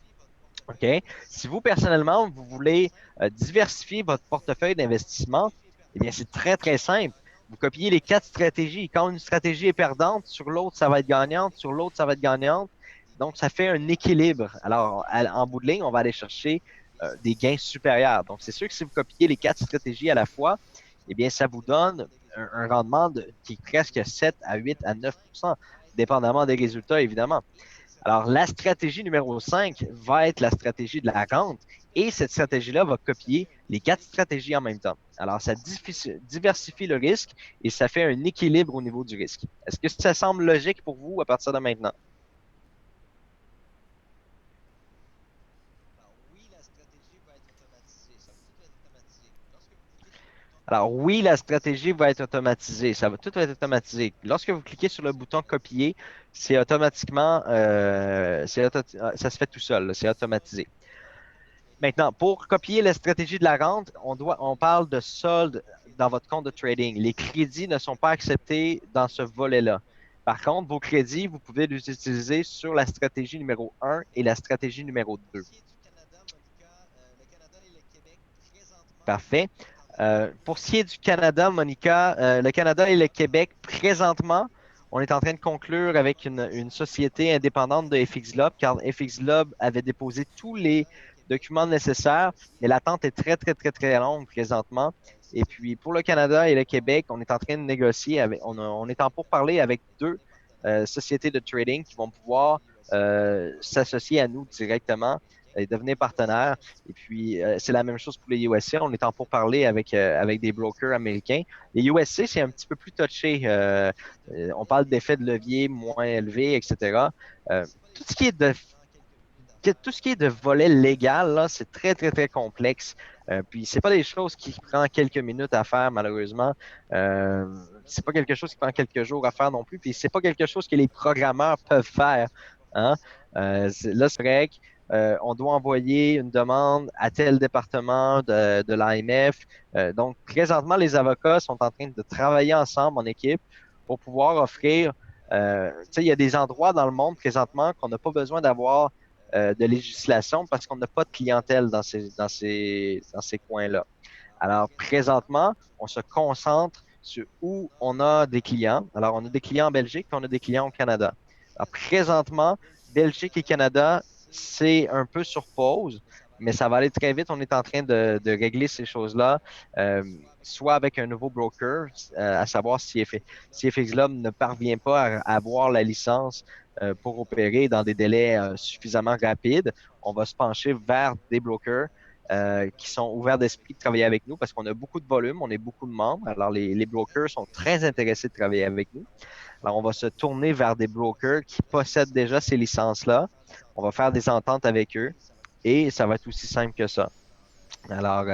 [SPEAKER 2] OK, si vous, personnellement, vous voulez diversifier votre portefeuille d'investissement, eh bien, c'est très, très simple. Vous copiez les 4 stratégies. Quand une stratégie est perdante, sur l'autre, ça va être gagnante, sur l'autre, ça va être gagnante. Donc, ça fait un équilibre. Alors, en bout de ligne, on va aller chercher des gains supérieurs. Donc, c'est sûr que si vous copiez les 4 stratégies à la fois, eh bien, ça vous donne un rendement qui est presque 7 à 8 à 9 dépendamment des résultats, évidemment. Alors, la stratégie numéro 5 va être la stratégie de la rente et cette stratégie-là va copier les 4 stratégies en même temps. Alors, ça diversifie le risque et ça fait un équilibre au niveau du risque. Est-ce que ça semble logique pour vous à partir de maintenant? Alors oui, la stratégie va être automatisée. Ça va tout être automatisé. Lorsque vous cliquez sur le bouton copier, c'est automatiquement, ça se fait tout seul, là, c'est automatisé. Maintenant, pour copier la stratégie de la rente, on parle de solde dans votre compte de trading. Les crédits ne sont pas acceptés dans ce volet-là. Par contre, vos crédits, vous pouvez les utiliser sur la stratégie numéro 1 et la stratégie numéro 2. Parfait. Pour ce qui est du Canada, Monica, le Canada et le Québec, présentement, on est en train de conclure avec une société indépendante de FX Globe, car FX Globe avait déposé tous les documents nécessaires, mais l'attente est très, très, très, très longue présentement. Et puis, pour le Canada et le Québec, on est en train de négocier, on est en pourparlers avec 2 sociétés de trading qui vont pouvoir s'associer à nous directement et devenir partenaires. Et puis, c'est la même chose pour les USC. On est en pourparlers avec des brokers américains. Les USC, c'est un petit peu plus touché. On parle d'effets de levier moins élevés, etc. Euh, tout ce qui est de tout ce qui est de volet légal, là, c'est très, très, très complexe. Puis, c'est pas des choses qui prennent quelques minutes à faire, malheureusement. C'est pas quelque chose qui prend quelques jours à faire non plus. Puis, c'est pas quelque chose que les programmeurs peuvent faire. Hein? Là, c'est vrai qu'on doit envoyer une demande à tel département de l'AMF. Donc, présentement, les avocats sont en train de travailler ensemble en équipe pour pouvoir offrir. Tu sais, il y a des endroits dans le monde présentement qu'on n'a pas besoin d'avoir de législation parce qu'on n'a pas de clientèle dans ces coins-là. Alors, présentement, on se concentre sur où on a des clients. Alors, on a des clients en Belgique, puis on a des clients au Canada. Alors, présentement, Belgique et Canada, c'est un peu sur pause, mais ça va aller très vite. On est en train de régler ces choses-là, soit avec un nouveau broker, à savoir si FX Globe ne parvient pas à avoir la licence pour opérer dans des délais suffisamment rapides, on va se pencher vers des brokers qui sont ouverts d'esprit de travailler avec nous parce qu'on a beaucoup de volume, on est beaucoup de membres. Alors, les brokers sont très intéressés de travailler avec nous. Alors, on va se tourner vers des brokers qui possèdent déjà ces licences-là. On va faire des ententes avec eux et ça va être aussi simple que ça. Alors,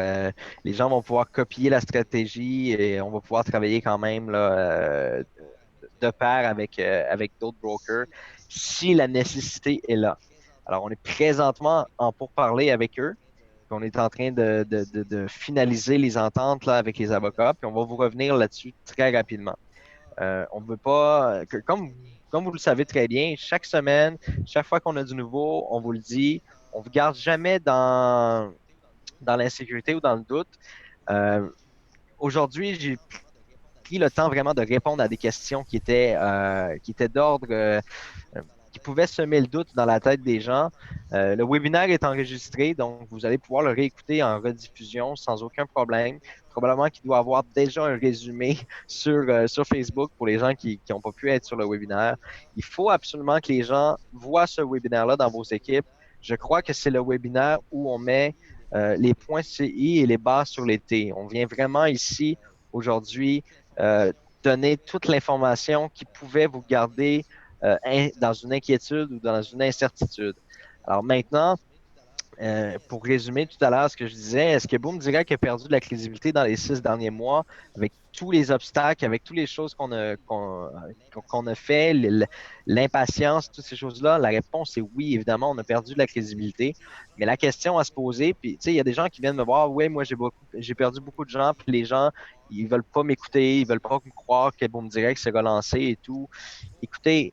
[SPEAKER 2] les gens vont pouvoir copier la stratégie et on va pouvoir travailler quand même là, de pair avec d'autres brokers si la nécessité est là. Alors, on est présentement en pourparlers avec eux. Puis on est en train de finaliser les ententes là, avec les avocats, puis on va vous revenir là-dessus très rapidement. On ne veut pas, comme vous le savez très bien, chaque semaine, chaque fois qu'on a du nouveau, on vous le dit, on ne vous garde jamais dans l'insécurité ou dans le doute. Euh, Aujourd'hui, j'ai pris le temps vraiment de répondre à des questions qui étaient d'ordre, qui pouvaient semer le doute dans la tête des gens. Le webinaire est enregistré, donc vous allez pouvoir le réécouter en rediffusion sans aucun problème. Probablement qu'il doit avoir déjà un résumé sur Facebook pour les gens qui n'ont pas pu être sur le webinaire. Il faut absolument que les gens voient ce webinaire-là dans vos équipes. Je crois que c'est le webinaire où on met les points CI et les bases sur les T. On vient vraiment ici aujourd'hui donner toute l'information qui pouvait vous garder dans une inquiétude ou dans une incertitude. Alors maintenant, pour résumer tout à l'heure ce que je disais, est-ce que Boom Direct a perdu de la crédibilité dans les 6 derniers mois avec tous les obstacles, avec toutes les choses qu'on a fait, l'impatience, toutes ces choses-là? La réponse est oui, évidemment, on a perdu de la crédibilité. Mais la question à se poser, puis tu sais, il y a des gens qui viennent me voir, oui, moi j'ai perdu beaucoup de gens, puis les gens, ils veulent pas m'écouter, ils veulent pas me croire que Boom Direct s'est relancé et tout. Écoutez,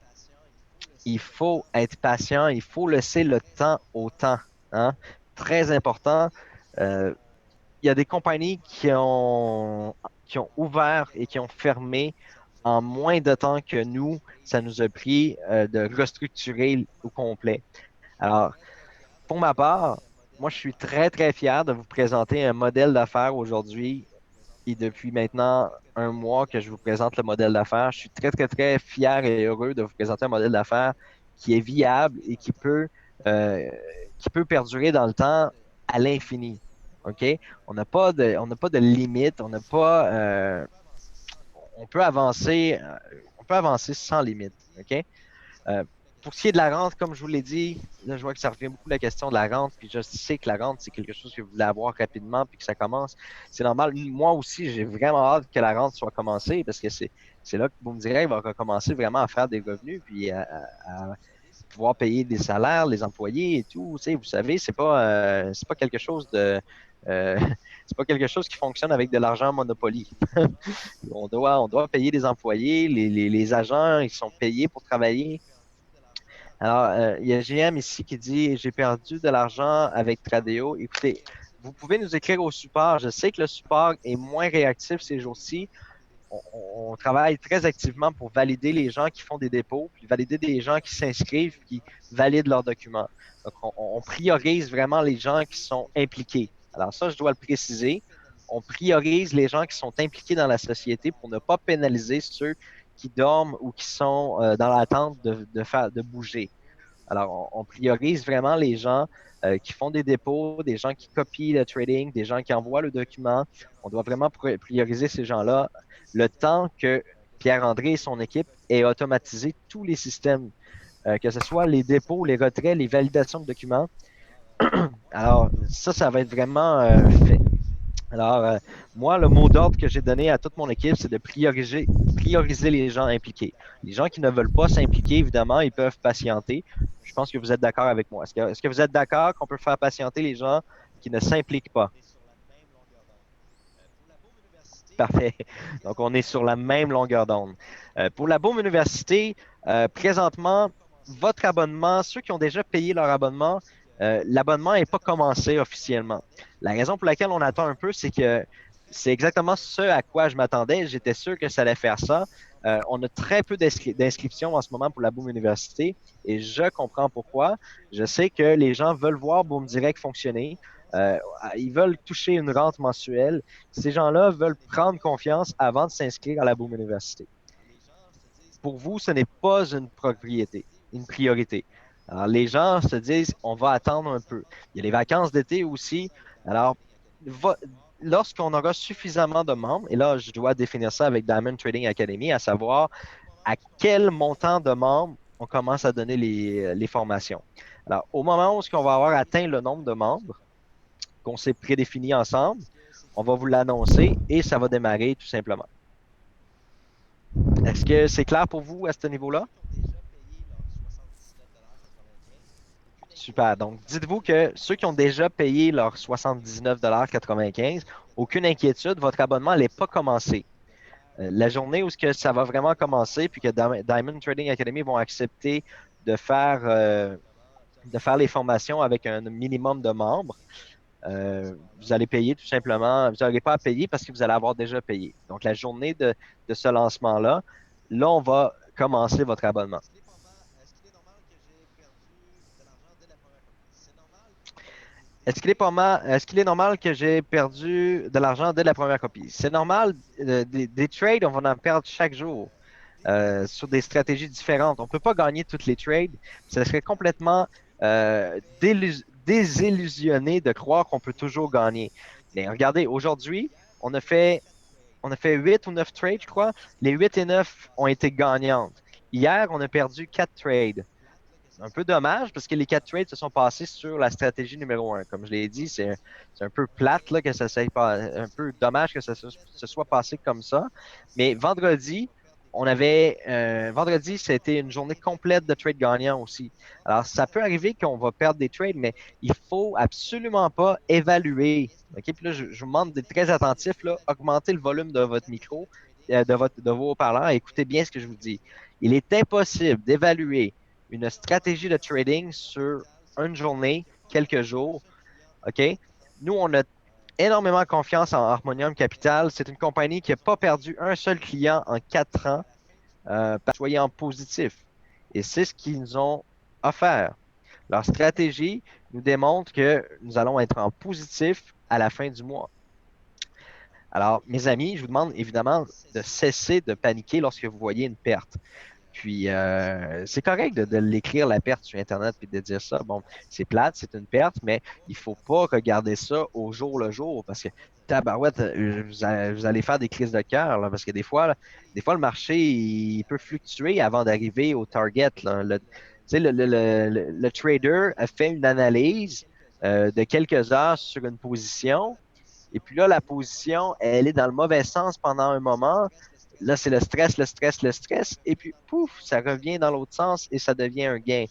[SPEAKER 2] il faut être patient, il faut laisser le temps au temps. Hein? Très important. Euh, il y a des compagnies qui ont ouvert et qui ont fermé en moins de temps que nous. Ça nous a pris de restructurer au complet. Alors, pour ma part, moi, je suis très, très fier de vous présenter un modèle d'affaires aujourd'hui et depuis maintenant un mois que je vous présente le modèle d'affaires. Je suis très, très, très fier et heureux de vous présenter un modèle d'affaires qui est viable et euh, qui peut perdurer dans le temps à l'infini. OK? On n'a pas de limite, on on peut avancer sans limite. OK? Euh, pour ce qui est de la rente, comme je vous l'ai dit, là, je vois que ça revient beaucoup la question de la rente, puis je sais que la rente, c'est quelque chose que vous voulez avoir rapidement, puis que ça commence. C'est normal. Moi aussi, j'ai vraiment hâte que la rente soit commencée, parce que c'est là que Boom Direct va recommencer vraiment à faire des revenus, puis à pouvoir payer des salaires, les employés et tout. Tu sais, vous savez, c'est pas quelque chose de, c'est pas quelque chose qui fonctionne avec de l'argent Monopoly. On doit payer des employés, les agents, ils sont payés pour travailler. Alors, il y a GM ici qui dit, j'ai perdu de l'argent avec Tradeo. Écoutez, vous pouvez nous écrire au support. Je sais que le support est moins réactif ces jours-ci. On travaille très activement pour valider les gens qui font des dépôts, puis valider des gens qui s'inscrivent, qui valident leurs documents. Donc, on priorise vraiment les gens qui sont impliqués. Alors ça, je dois le préciser. On priorise les gens qui sont impliqués dans la société pour ne pas pénaliser ceux qui dorment ou qui sont dans l'attente de bouger. Alors, on priorise vraiment les gens qui font des dépôts, des gens qui copient le trading, des gens qui envoient le document. On doit vraiment prioriser ces gens-là le temps que Pierre-André et son équipe aient automatisé tous les systèmes, que ce soit les dépôts, les retraits, les validations de documents. Alors, ça va être vraiment fait. Alors, moi, le mot d'ordre que j'ai donné à toute mon équipe, c'est de prioriser les gens impliqués. Les gens qui ne veulent pas s'impliquer, évidemment, ils peuvent patienter. Je pense que vous êtes d'accord avec moi. Est-ce que vous êtes d'accord qu'on peut faire patienter les gens qui ne s'impliquent pas? Parfait. Donc, on est sur la même longueur d'onde. Pour la Boom Université, présentement, votre abonnement, ceux qui ont déjà payé leur abonnement, l'abonnement n'est pas commencé officiellement. La raison pour laquelle on attend un peu, c'est que c'est exactement ce à quoi je m'attendais. J'étais sûr que ça allait faire ça. On a très peu d'inscriptions en ce moment pour la Boom Université et je comprends pourquoi. Je sais que les gens veulent voir Boom Direct fonctionner. Euh, Ils veulent toucher une rente mensuelle. Ces gens-là veulent prendre confiance avant de s'inscrire à la Boom Université. Pour vous, ce n'est pas une priorité. Alors, les gens se disent, on va attendre un peu. Il y a les vacances d'été aussi. Alors, lorsqu'on aura suffisamment de membres, et là, je dois définir ça avec Diamond Trading Academy, à savoir à quel montant de membres on commence à donner les formations. Alors, au moment où on va avoir atteint le nombre de membres qu'on s'est prédéfini ensemble, on va vous l'annoncer et ça va démarrer tout simplement. Est-ce que c'est clair pour vous à ce niveau-là? Super. Donc, dites-vous que ceux qui ont déjà payé leurs 79,95 $, aucune inquiétude, votre abonnement n'est pas commencé. La journée où ça va vraiment commencer, puis que Diamond Trading Academy vont accepter de de faire les formations avec un minimum de membres, vous allez payer tout simplement, vous n'aurez pas à payer parce que vous allez avoir déjà payé. Donc, la journée de ce lancement-là, là, on va commencer votre abonnement. Est-ce qu'il est normal que j'ai perdu de l'argent dès la première copie? C'est normal, des trades, on va en perdre chaque jour sur des stratégies différentes. On ne peut pas gagner toutes les trades. Ça serait complètement désillusionné de croire qu'on peut toujours gagner. Mais regardez, aujourd'hui, on a fait, on a fait 8 ou 9 trades, je crois. Les 8 et 9 ont été gagnantes. Hier, on a perdu 4 trades. Un peu dommage parce que les 4 trades se sont passés sur la stratégie numéro 1. Comme je l'ai dit, c'est un peu plate là, que ça s'est pas, un peu dommage que ça se soit passé comme ça. Mais vendredi, c'était une journée complète de trades gagnants aussi. Alors, ça peut arriver qu'on va perdre des trades, mais il faut absolument pas évaluer. OK? Puis là, je vous demande d'être très attentif, là, augmenter le volume de votre micro, de vos haut-parleurs, et écoutez bien ce que je vous dis. Il est impossible d'évaluer une stratégie de trading sur une journée, quelques jours. OK? Nous, on a énormément confiance en Harmonium Capital. C'est une compagnie qui n'a pas perdu un seul client en 4 ans soyez en positif. Et c'est ce qu'ils nous ont offert. Leur stratégie nous démontre que nous allons être en positif à la fin du mois. Alors, mes amis, je vous demande évidemment de cesser de paniquer lorsque vous voyez une perte. puis, c'est correct de l'écrire la perte sur Internet puis de dire ça. Bon, c'est plate, c'est une perte, mais il faut pas regarder ça au jour le jour parce que, tabarouette, vous allez faire des crises de cœur, là, parce que des fois, le marché, il peut fluctuer avant d'arriver au target, là. Tu sais, le trader a fait une analyse de quelques heures sur une position. Et puis là, la position, elle est dans le mauvais sens pendant un moment. Là, c'est le stress, le stress, le stress. Et puis, pouf, ça revient dans l'autre sens et ça devient un gain.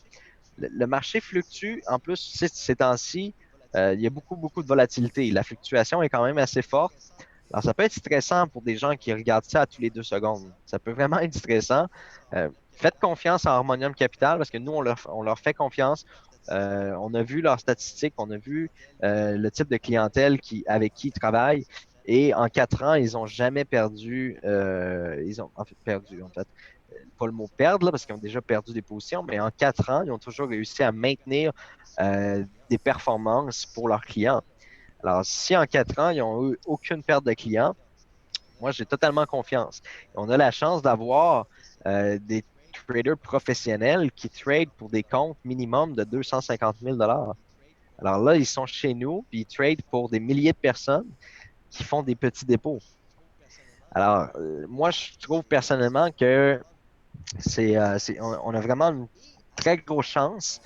[SPEAKER 2] Le marché fluctue. En plus, ces temps-ci, il y a beaucoup, beaucoup de volatilité. La fluctuation est quand même assez forte. Alors, ça peut être stressant pour des gens qui regardent ça à tous les 2 secondes. Ça peut vraiment être stressant. Faites confiance à Harmonium Capital parce que nous, on leur fait confiance. On a vu leurs statistiques, on a vu le type de clientèle avec qui ils travaillent. Et en 4 ans, ils n'ont jamais perdu. Ils ont en fait perdu, en fait. Pas le mot perdre, là, parce qu'ils ont déjà perdu des positions, mais en 4 ans, ils ont toujours réussi à maintenir des performances pour leurs clients. Alors, si en 4 ans, ils n'ont eu aucune perte de clients, moi, j'ai totalement confiance. On a la chance d'avoir des traders professionnels qui tradent pour des comptes minimum de 250 000 $. Alors là, ils sont chez nous, puis ils tradent pour des milliers de personnes qui font des petits dépôts. Alors, moi, je trouve personnellement que on a vraiment une très grosse chance.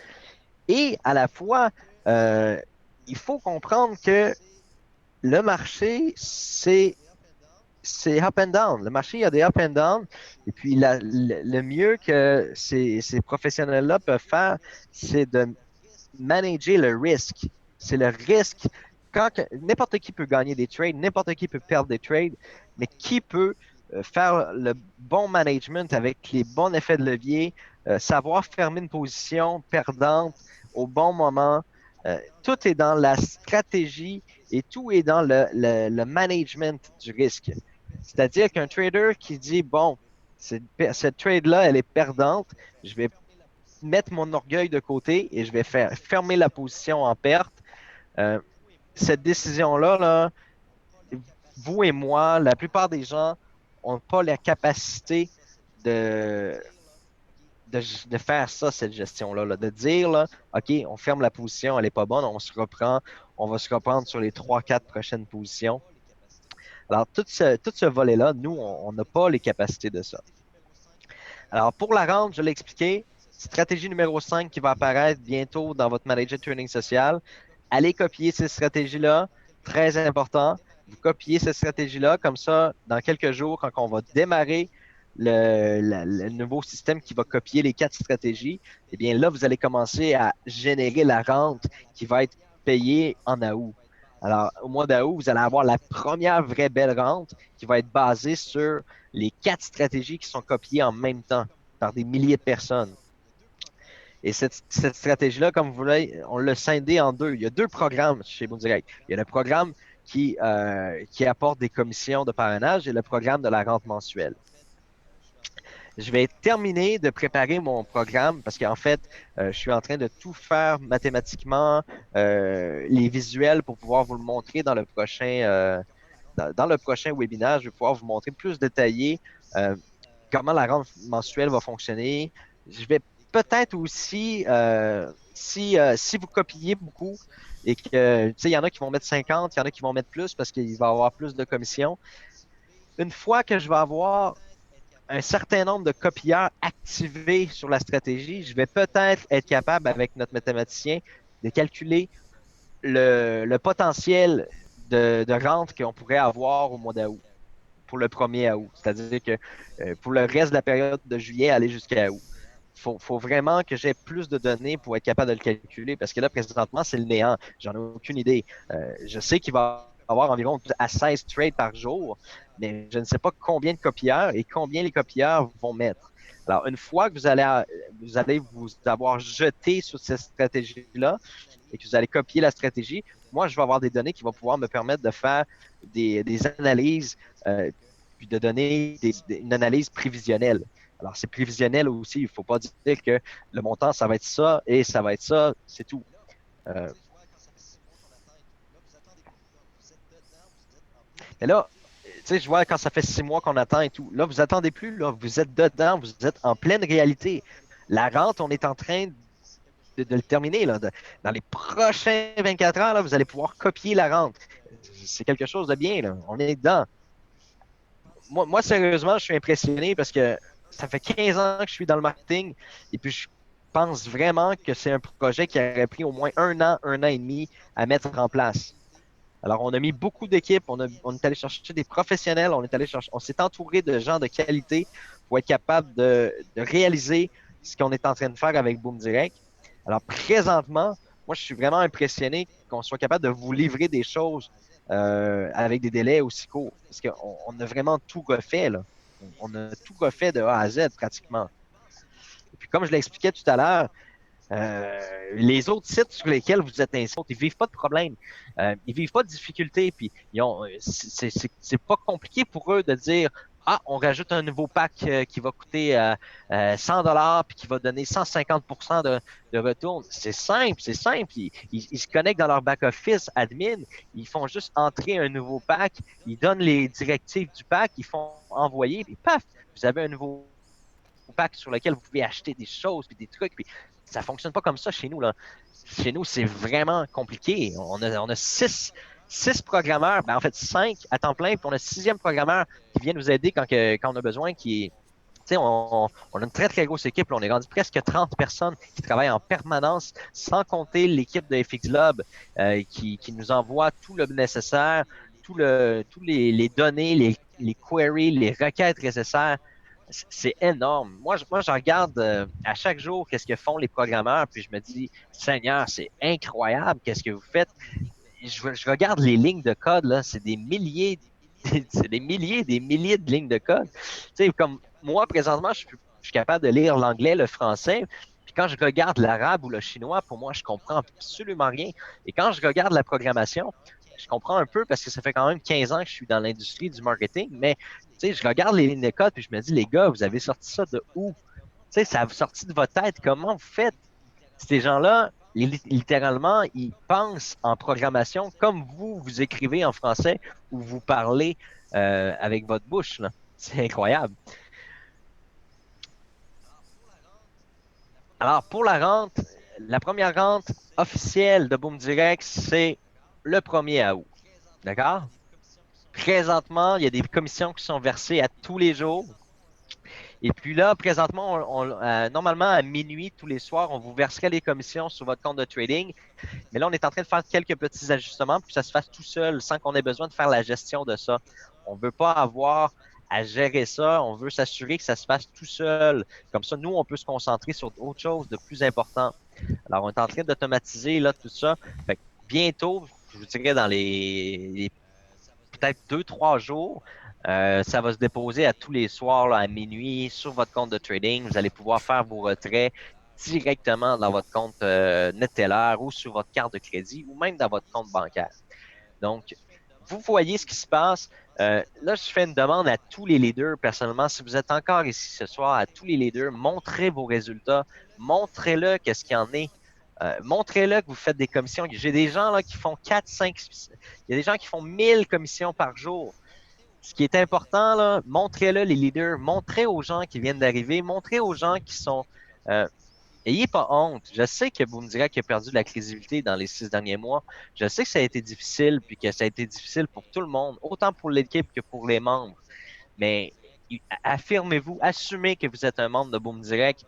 [SPEAKER 2] Et à la fois, euh, il faut comprendre que le marché, c'est up and down. Le marché, il y a des up and down. Et puis, le mieux que ces professionnels-là peuvent faire, c'est de manager le risque. C'est le risque. N'importe qui peut gagner des trades, n'importe qui peut perdre des trades, mais qui peut faire le bon management avec les bons effets de levier, savoir fermer une position perdante au bon moment. Tout est dans la stratégie et tout est dans le management du risque. C'est-à-dire qu'un trader qui dit, bon, cette trade-là, elle est perdante, je vais mettre mon orgueil de côté et je vais faire fermer la position en perte. Euh, cette décision-là, là, vous et moi, la plupart des gens n'ont pas la capacité de, de faire ça, cette gestion-là, là, de dire, là, OK, on ferme la position, elle n'est pas bonne, on va se reprendre sur les 3, 4 prochaines positions. Alors, tout ce volet-là, nous, on n'a pas les capacités de ça. Alors, pour la rente, je l'ai expliqué, stratégie numéro 5 qui va apparaître bientôt dans votre manager de training social. Allez copier ces stratégies-là, très important. Vous copiez cette stratégie-là, comme ça, dans quelques jours, quand on va démarrer le nouveau système qui va copier les 4 stratégies, eh bien là, vous allez commencer à générer la rente qui va être payée en août. Alors, au mois d'août, vous allez avoir la première vraie belle rente qui va être basée sur les 4 stratégies qui sont copiées en même temps par des milliers de personnes. Et cette stratégie-là, comme vous voulez, on l'a scindé en deux. Il y a 2 programmes chez Bourdirect. Il y a le programme qui apporte des commissions de parrainage et le programme de la rente mensuelle. Je vais terminer de préparer mon programme parce qu'en fait, je suis en train de tout faire mathématiquement, les visuels pour pouvoir vous le montrer dans le prochain webinaire. Je vais pouvoir vous montrer plus détaillé comment la rente mensuelle va fonctionner. Je vais peut-être aussi, si vous copiez beaucoup et que, tu sais, il y en a qui vont mettre 50, il y en a qui vont mettre plus parce qu'il va y avoir plus de commissions. Une fois que je vais avoir un certain nombre de copieurs activés sur la stratégie, je vais peut-être être capable, avec notre mathématicien, de calculer le potentiel de rente qu'on pourrait avoir au mois d'août, pour le 1er août. C'est-à-dire que pour le reste de la période de juillet, aller jusqu'à août. Faut vraiment que j'ai plus de données pour être capable de le calculer parce que là, présentement, c'est le néant. J'en ai aucune idée. Je sais qu'il va y avoir environ à 16 trades par jour, mais je ne sais pas combien de copieurs et combien les copieurs vont mettre. Alors, une fois que vous allez vous avoir jeté sur cette stratégie-là et que vous allez copier la stratégie, moi, je vais avoir des données qui vont pouvoir me permettre de faire des analyses puis de donner une analyse prévisionnelle. Alors, c'est prévisionnel aussi. Il ne faut pas dire que le montant, ça va être ça et ça va être ça, c'est tout. Mais là, sais, je vois quand ça fait 6 mois qu'on attend et tout. Là, vous attendez plus, là, vous êtes dedans, vous êtes en pleine réalité. La rente, on est en train de le terminer. Là. Dans les prochains 24 heures, là, vous allez pouvoir copier la rente. C'est quelque chose de bien, là. On est dedans. Moi, sérieusement, je suis impressionné parce que ça fait 15 ans que je suis dans le marketing et puis je pense vraiment que c'est un projet qui aurait pris au moins un an et demi à mettre en place. Alors, on a mis beaucoup d'équipes, on est allé chercher des professionnels, on s'est entouré de gens de qualité pour être capable de réaliser ce qu'on est en train de faire avec Boom Direct. Alors, présentement, moi, je suis vraiment impressionné qu'on soit capable de vous livrer des choses avec des délais aussi courts. Parce qu'on a vraiment tout refait, là. On a tout refait de A à Z pratiquement. Et puis, comme je l'expliquais tout à l'heure, les autres sites sur lesquels vous êtes inscrits, ils vivent pas de problème. Ils vivent pas de difficultés. Puis c'est pas compliqué pour eux de dire ah, on rajoute un nouveau pack qui va coûter 100 $ puis qui va donner 150% de retour. C'est simple, c'est simple. Ils se connectent dans leur back-office admin, ils font juste entrer un nouveau pack, ils donnent les directives du pack, ils font envoyer, puis paf, vous avez un nouveau pack sur lequel vous pouvez acheter des choses puis des trucs. Puis ça fonctionne pas comme ça chez nous. Là. Chez nous, c'est vraiment compliqué. On a six programmeurs, ben en fait 5 à temps plein, puis on a 6e programmeur qui vient nous aider quand on a besoin, qui est. On a une très, très grosse équipe. Là. On est rendu presque 30 personnes qui travaillent en permanence, sans compter l'équipe de FX Lab qui nous envoie tout le nécessaire, tous les données, les queries, les requêtes nécessaires. C'est énorme. Moi, je regarde à chaque jour qu'est-ce que font les programmeurs, puis je me dis, Seigneur, c'est incroyable, qu'est-ce que vous faites. Je regarde les lignes de code, là, c'est des milliers, c'est des milliers de lignes de code. Tu sais, comme moi, présentement, je suis capable de lire l'anglais, le français, puis quand je regarde l'arabe ou le chinois, pour moi, je comprends absolument rien. Et quand je regarde la programmation, je comprends un peu parce que ça fait quand même 15 ans que je suis dans l'industrie du marketing, mais tu sais, je regarde les lignes de code puis je me dis, les gars, vous avez sorti ça de où? Tu sais, ça a sorti de votre tête. Comment vous faites? Ces gens-là, littéralement, ils pensent en programmation comme vous écrivez en français ou vous parlez avec votre bouche. Là. C'est incroyable. Alors, pour la rente, la première rente officielle de Boom Direct, c'est le 1er août. D'accord? Présentement, il y a des commissions qui sont versées à tous les jours. Et puis là, présentement, normalement, à minuit, tous les soirs, on vous verserait les commissions sur votre compte de trading. Mais là, on est en train de faire quelques petits ajustements pour que ça se fasse tout seul, sans qu'on ait besoin de faire la gestion de ça. On ne veut pas avoir à gérer ça. On veut s'assurer que ça se fasse tout seul. Comme ça, nous, on peut se concentrer sur autre chose de plus important. Alors, on est en train d'automatiser là tout ça. Fait que bientôt, je vous dirais dans les peut-être 2, 3 jours. Ça va se déposer à tous les soirs là, à minuit sur votre compte de trading. Vous allez pouvoir faire vos retraits directement dans votre compte NetTeller ou sur votre carte de crédit ou même dans votre compte bancaire. Donc, vous voyez ce qui se passe. Là, je fais une demande à tous les leaders. Personnellement, si vous êtes encore ici ce soir, à tous les leaders, montrez vos résultats. Montrez-le qu'est-ce qu'il y en est. Montrez-le que vous faites des commissions. J'ai des gens là qui font 4, 5, il y a des gens qui font 1000 commissions par jour. Ce qui est important, là, montrez-le les leaders, montrez aux gens qui viennent d'arriver, montrez aux gens qui sont... ayez pas honte. Je sais que vous me direz qu'il a perdu de la crédibilité dans les 6 derniers mois. Je sais que ça a été difficile, puis que ça a été difficile pour tout le monde, autant pour l'équipe que pour les membres. Mais affirmez-vous, assumez que vous êtes un membre de Boom Direct.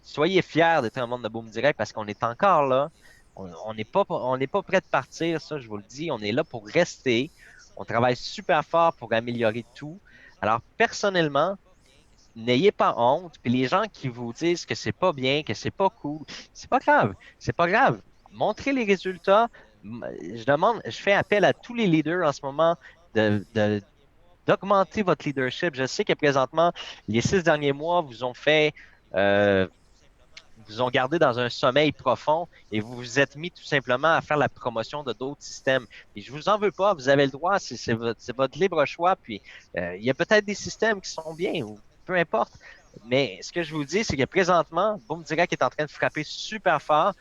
[SPEAKER 2] Soyez fiers d'être un membre de Boom Direct parce qu'on est encore là. On n'est pas prêt de partir, ça, je vous le dis. On est là pour rester. On travaille super fort pour améliorer tout. Alors, personnellement, n'ayez pas honte. Puis les gens qui vous disent que c'est pas bien, que c'est pas cool, c'est pas grave. C'est pas grave. Montrez les résultats. Je fais appel à tous les leaders en ce moment d'augmenter votre leadership. Je sais que présentement, les 6 derniers mois vous ont fait euh, vous ont gardé dans un sommeil profond et vous vous êtes mis tout simplement à faire la promotion de d'autres systèmes. Et je vous en veux pas, vous avez le droit, c'est votre libre choix. Puis il y a peut-être des systèmes qui sont bien ou peu importe. Mais ce que je vous dis, c'est que présentement, Boom Direct est en train de frapper super fort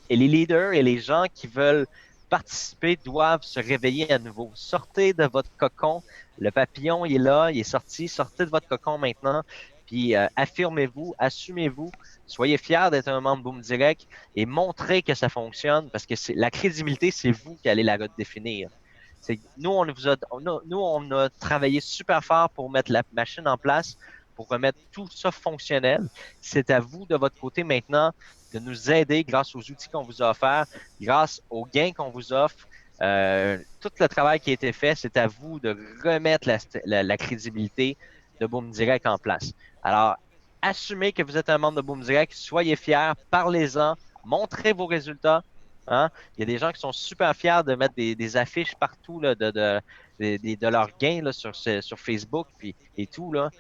[SPEAKER 2] et les leaders et les gens qui veulent participer doivent se réveiller à nouveau. Sortez de votre cocon. Le papillon, il est là, il est sorti. Sortez de votre cocon maintenant. Puis affirmez-vous, assumez-vous. Soyez fiers d'être un membre Boom Direct et montrez que ça fonctionne parce que la crédibilité, c'est vous qui allez la redéfinir. Nous, on a travaillé super fort pour mettre la machine en place, pour remettre tout ça fonctionnel. C'est à vous, de votre côté maintenant, de nous aider grâce aux outils qu'on vous a offerts, grâce aux gains qu'on vous offre. Tout le travail qui a été fait, c'est à vous de remettre la crédibilité de Boom Direct en place. Alors, assumez que vous êtes un membre de Boom Direct, soyez fiers, parlez-en, montrez vos résultats. Hein? Il y a des gens qui sont super fiers de mettre des affiches partout là, de leurs gains là, sur Facebook et tout. Là.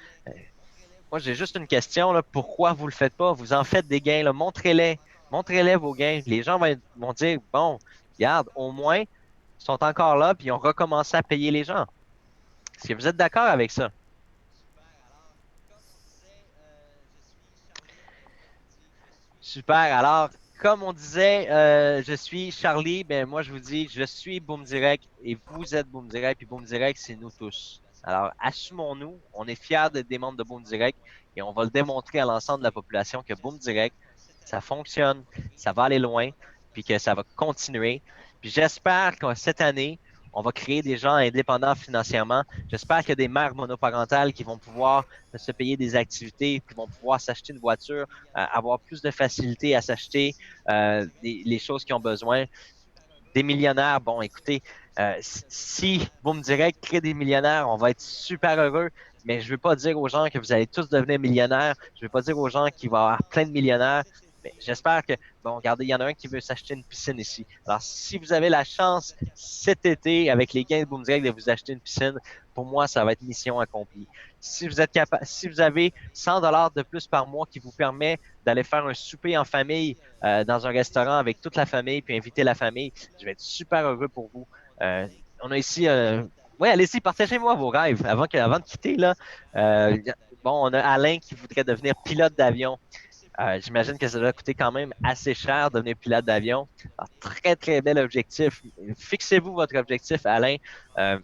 [SPEAKER 2] Moi, j'ai juste une question. Là, pourquoi vous ne le faites pas? Vous en faites des gains. Là, montrez-les. Montrez-les vos gains. Les gens vont dire, bon, regarde, au moins, ils sont encore là puis ils ont recommencé à payer les gens. Est-ce que vous êtes d'accord avec ça? Super. Alors, comme on disait, je suis Charlie. Ben moi, je vous dis, je suis Boom Direct et vous êtes Boom Direct. Puis Boom Direct, c'est nous tous. Alors, assumons-nous. On est fiers d'être des membres de Boom Direct et on va le démontrer à l'ensemble de la population que Boom Direct, ça fonctionne, ça va aller loin, puis que ça va continuer. Puis j'espère que cette année, on va créer des gens indépendants financièrement. J'espère qu'il y a des mères monoparentales qui vont pouvoir se payer des activités, qui vont pouvoir s'acheter une voiture, avoir plus de facilité à s'acheter les choses qu'ils ont besoin. Des millionnaires, bon, écoutez, si Boom Direct crée des millionnaires, on va être super heureux, mais je ne veux pas dire aux gens que vous allez tous devenir millionnaires. Je ne veux pas dire aux gens qu'il va y avoir plein de millionnaires. Mais j'espère que, bon, regardez, il y en a un qui veut s'acheter une piscine ici. Alors, si vous avez la chance cet été, avec les gains de Boom Direct, de vous acheter une piscine, pour moi, ça va être mission accomplie. Si vous êtes capable, si vous avez 100 dollars de plus par mois qui vous permet d'aller faire un souper en famille dans un restaurant avec toute la famille, puis inviter la famille, je vais être super heureux pour vous. Euh, on a ici, oui, allez-y, partagez-moi vos rêves avant de quitter là. Euh, bon, on a Alain qui voudrait devenir pilote d'avion. J'imagine que ça doit coûter quand même assez cher de devenir pilote d'avion. Alors, très, très bel objectif. Fixez-vous votre objectif, Alain. Euh,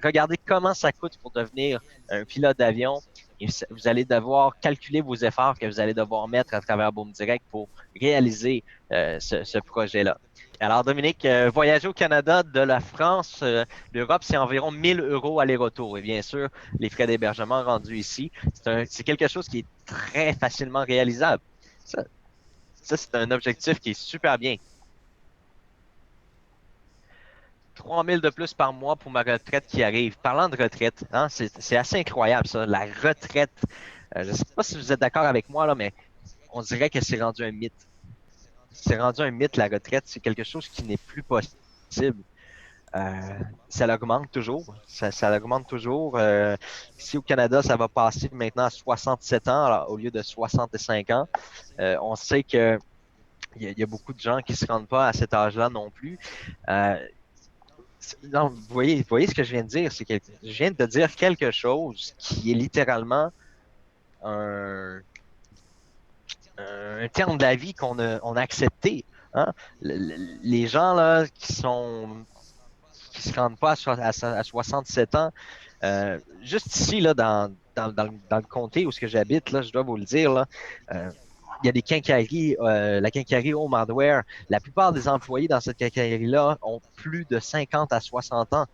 [SPEAKER 2] Regardez comment ça coûte pour devenir un pilote d'avion. Et vous allez devoir calculer vos efforts que vous allez devoir mettre à travers Boom Direct pour réaliser ce projet-là. Alors, Dominique, voyager au Canada de la France, l'Europe, c'est environ 1 000 € aller-retour. Et bien sûr, les frais d'hébergement rendus ici, c'est quelque chose qui est très facilement réalisable. Ça, c'est un objectif qui est super bien. 3 000 de plus par mois pour ma retraite qui arrive. Parlant de retraite, hein, c'est assez incroyable ça, la retraite. Je ne sais pas si vous êtes d'accord avec moi, là, mais on dirait que c'est rendu un mythe. C'est rendu un mythe, la retraite. C'est quelque chose qui n'est plus possible. Ça l'augmente toujours. Ça l'augmente toujours. Ici au Canada, ça va passer maintenant à 67 ans alors, au lieu de 65 ans. On sait que il y a beaucoup de gens qui ne se rendent pas à cet âge-là non plus. Euh, non, vous voyez ce que je viens de dire, c'est que je viens de dire quelque chose qui est littéralement un, un terme de la vie on a accepté. Hein? Les gens là qui se rendent pas à 67 ans, juste ici là dans le comté où ce que j'habite là, je dois vous le dire là. Il y a des quincailleries, la quincaillerie Home Hardware. La plupart des employés dans cette quincaillerie-là ont plus de 50 à 60 ans.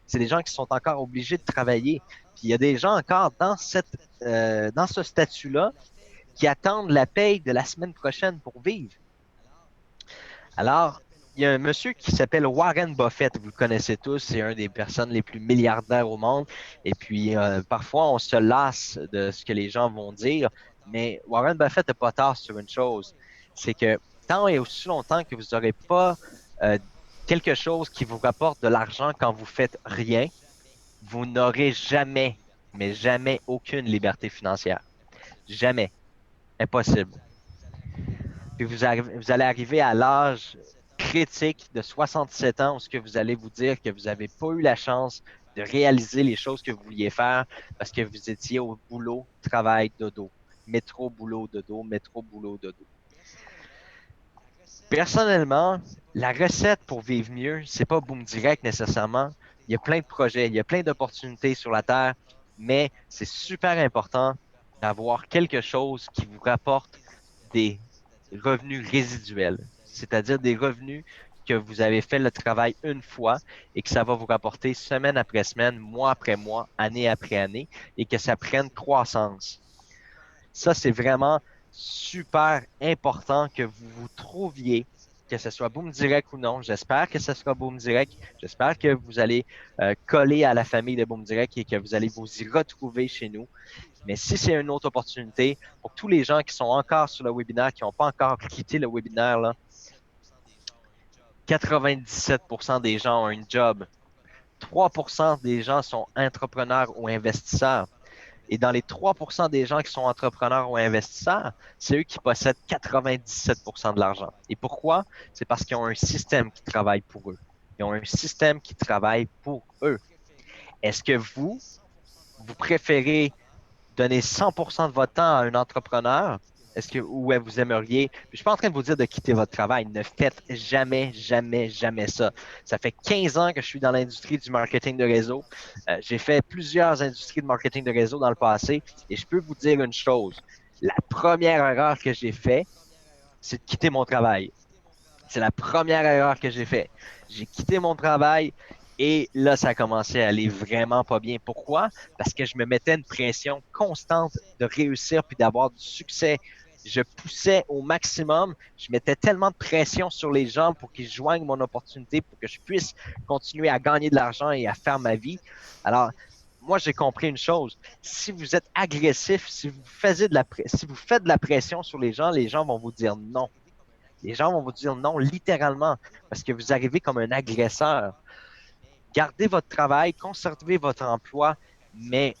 [SPEAKER 2] C'est des gens qui sont encore obligés de travailler. Puis il y a des gens encore dans ce statut-là qui attendent la paye de la semaine prochaine pour vivre. Alors, il y a un monsieur qui s'appelle Warren Buffett, vous le connaissez tous, c'est une des personnes les plus milliardaires au monde. Et puis, parfois, on se lasse de ce que les gens vont dire, mais Warren Buffett n'a pas tort sur une chose, c'est que tant et aussi longtemps que vous n'aurez pas euh, quelque chose qui vous rapporte de l'argent quand vous faites rien, vous n'aurez jamais, mais jamais aucune liberté financière. Jamais. Impossible. Puis vous allez arriver à l'âge critique de 67 ans où ce que vous allez vous dire que vous n'avez pas eu la chance de réaliser les choses que vous vouliez faire parce que vous étiez au boulot, travail, dodo. Métro, boulot, dodo, métro, boulot, dodo. Personnellement, la recette pour vivre mieux, c'est pas Boom Direct nécessairement. Il y a plein de projets, il y a plein d'opportunités sur la Terre, mais c'est super important d'avoir quelque chose qui vous rapporte des revenus résiduels, c'est-à-dire des revenus que vous avez fait le travail une fois et que ça va vous rapporter semaine après semaine, mois après mois, année après année et que ça prenne croissance. Ça, c'est vraiment super important que vous vous trouviez, que ce soit Boom Direct ou non. J'espère que ce sera Boom Direct. J'espère que vous allez coller à la famille de Boom Direct et que vous allez vous y retrouver chez nous. Mais si c'est une autre opportunité, pour tous les gens qui sont encore sur le webinaire, qui n'ont pas encore quitté le webinaire, là, 97% des gens ont un job. 3% des gens sont entrepreneurs ou investisseurs. Et dans les 3% des gens qui sont entrepreneurs ou investisseurs, c'est eux qui possèdent 97% de l'argent. Et pourquoi? C'est parce qu'ils ont un système qui travaille pour eux. Ils ont un système qui travaille pour eux. Est-ce que vous préférez donner 100% de votre temps à un entrepreneur? Est-ce que ou vous aimeriez? Puis je suis pas en train de vous dire de quitter votre travail. Ne faites jamais, jamais, jamais ça. Ça fait 15 ans que je suis dans l'industrie du marketing de réseau. J'ai fait plusieurs industries de marketing de réseau dans le passé et je peux vous dire une chose. La première erreur que j'ai faite, c'est de quitter mon travail. C'est la première erreur que j'ai faite. J'ai quitté mon travail et là, ça a commencé à aller vraiment pas bien. Pourquoi? Parce que je me mettais une pression constante de réussir puis d'avoir du succès. Je poussais au maximum. Je mettais tellement de pression sur les gens pour qu'ils joignent mon opportunité, pour que je puisse continuer à gagner de l'argent et à faire ma vie. Alors, moi, j'ai compris une chose. Si vous êtes agressif, si vous faites de la pression sur les gens vont vous dire non. Les gens vont vous dire non, littéralement, parce que vous arrivez comme un agresseur. Gardez votre travail, conservez votre emploi, mais